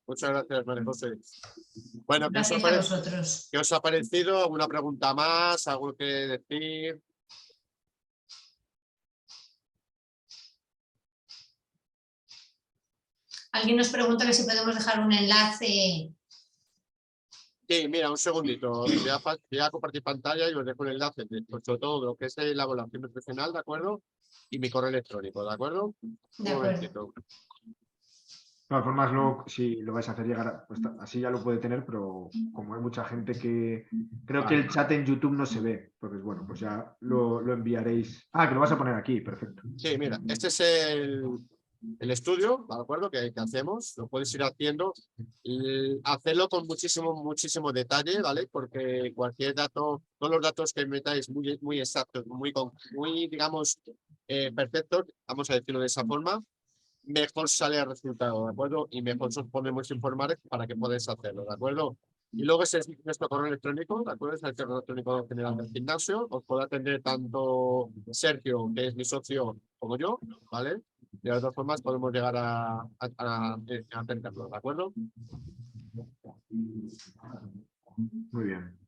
Muchas gracias, María José. Bueno, Gracias a vosotros. ¿qué os ha parecido? ¿Alguna pregunta más? ¿Algo que decir? Alguien nos pregunta que si podemos dejar un enlace. Sí, mira, un segundito. Voy a compartir pantalla y os dejo el enlace, sobre todo lo que es la evaluación nutricional, ¿de acuerdo? Y mi correo electrónico, ¿de acuerdo? De acuerdo. De todas formas, luego, si lo vais a hacer llegar, pues, así ya lo puede tener, pero como hay mucha gente que... Creo que el chat en YouTube no se ve. Entonces, bueno, pues ya lo enviaréis. Ah, que lo vas a poner aquí, perfecto. Sí, mira, este es el estudio, ¿de acuerdo? Que hacemos, lo puedes ir haciendo. Y hacerlo con muchísimo detalle, ¿vale? Porque cualquier dato, todos los datos que metáis muy exactos, muy digamos, perfectos, vamos a decirlo de esa forma, mejor sale el resultado, ¿de acuerdo? Y mejor os podemos informar para que podáis hacerlo, ¿de acuerdo? Y luego ese es nuestro correo electrónico, ¿de acuerdo? Es el correo electrónico general del gimnasio. Os puede atender tanto Sergio, que es mi socio, como yo, ¿vale? De las dos formas podemos llegar a atenderlo, ¿de acuerdo? Muy bien.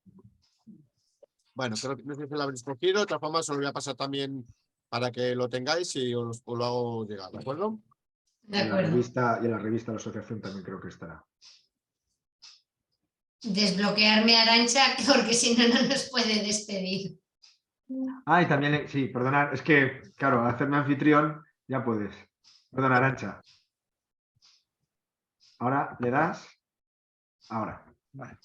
Bueno, creo que no sé si lo habéis escogido. De todas formas, os lo voy a pasar también para que lo tengáis y os lo hago llegar, ¿de acuerdo? De Y en acuerdo. la revista de la asociación también creo que estará. Desbloquearme a Arantxa, porque si no, no nos puede despedir. Ah, y también, sí, perdonad, es que, claro, hacerme anfitrión ya puedes. Perdona, Arantxa. Ahora le das. Ahora. Vale.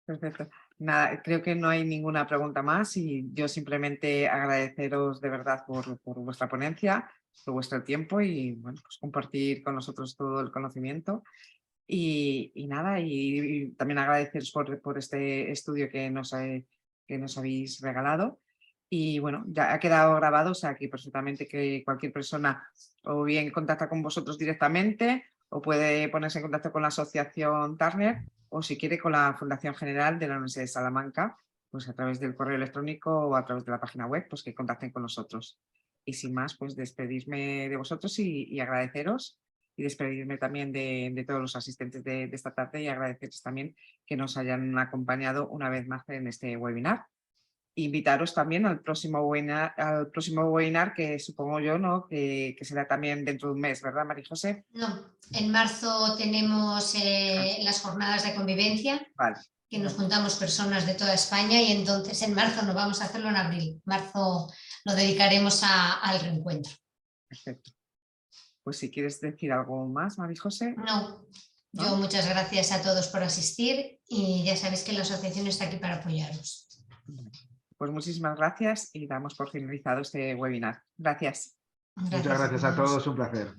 Perfecto. Nada, creo que no hay ninguna pregunta más y yo simplemente agradeceros de verdad por vuestra ponencia, por vuestro tiempo y bueno, pues compartir con nosotros todo el conocimiento. Y nada, y también agradeceros por este estudio que nos habéis regalado. Y bueno, ya ha quedado grabado, o sea que perfectamente que cualquier persona o bien contacta con vosotros directamente o puede ponerse en contacto con la asociación Turner o si quiere con la Fundación General de la Universidad de Salamanca, pues a través del correo electrónico o a través de la página web, pues que contacten con nosotros. Y sin más, pues despedirme de vosotros y agradeceros y despedirme también de todos los asistentes de esta tarde y agradecerles también que nos hayan acompañado una vez más en este webinar. Invitaros también al próximo webinar que supongo yo, ¿no? Que será también dentro de un mes, ¿verdad, María José? No, en marzo tenemos las jornadas de convivencia, vale, que nos juntamos personas de toda España y entonces en marzo no vamos a hacerlo en abril. Marzo lo dedicaremos al reencuentro. Perfecto. Pues si quieres decir algo más, María José. No, yo muchas gracias a todos por asistir y ya sabéis que la asociación está aquí para apoyaros. Pues muchísimas gracias y damos por finalizado este webinar. Gracias. Muchas gracias a todos, un placer.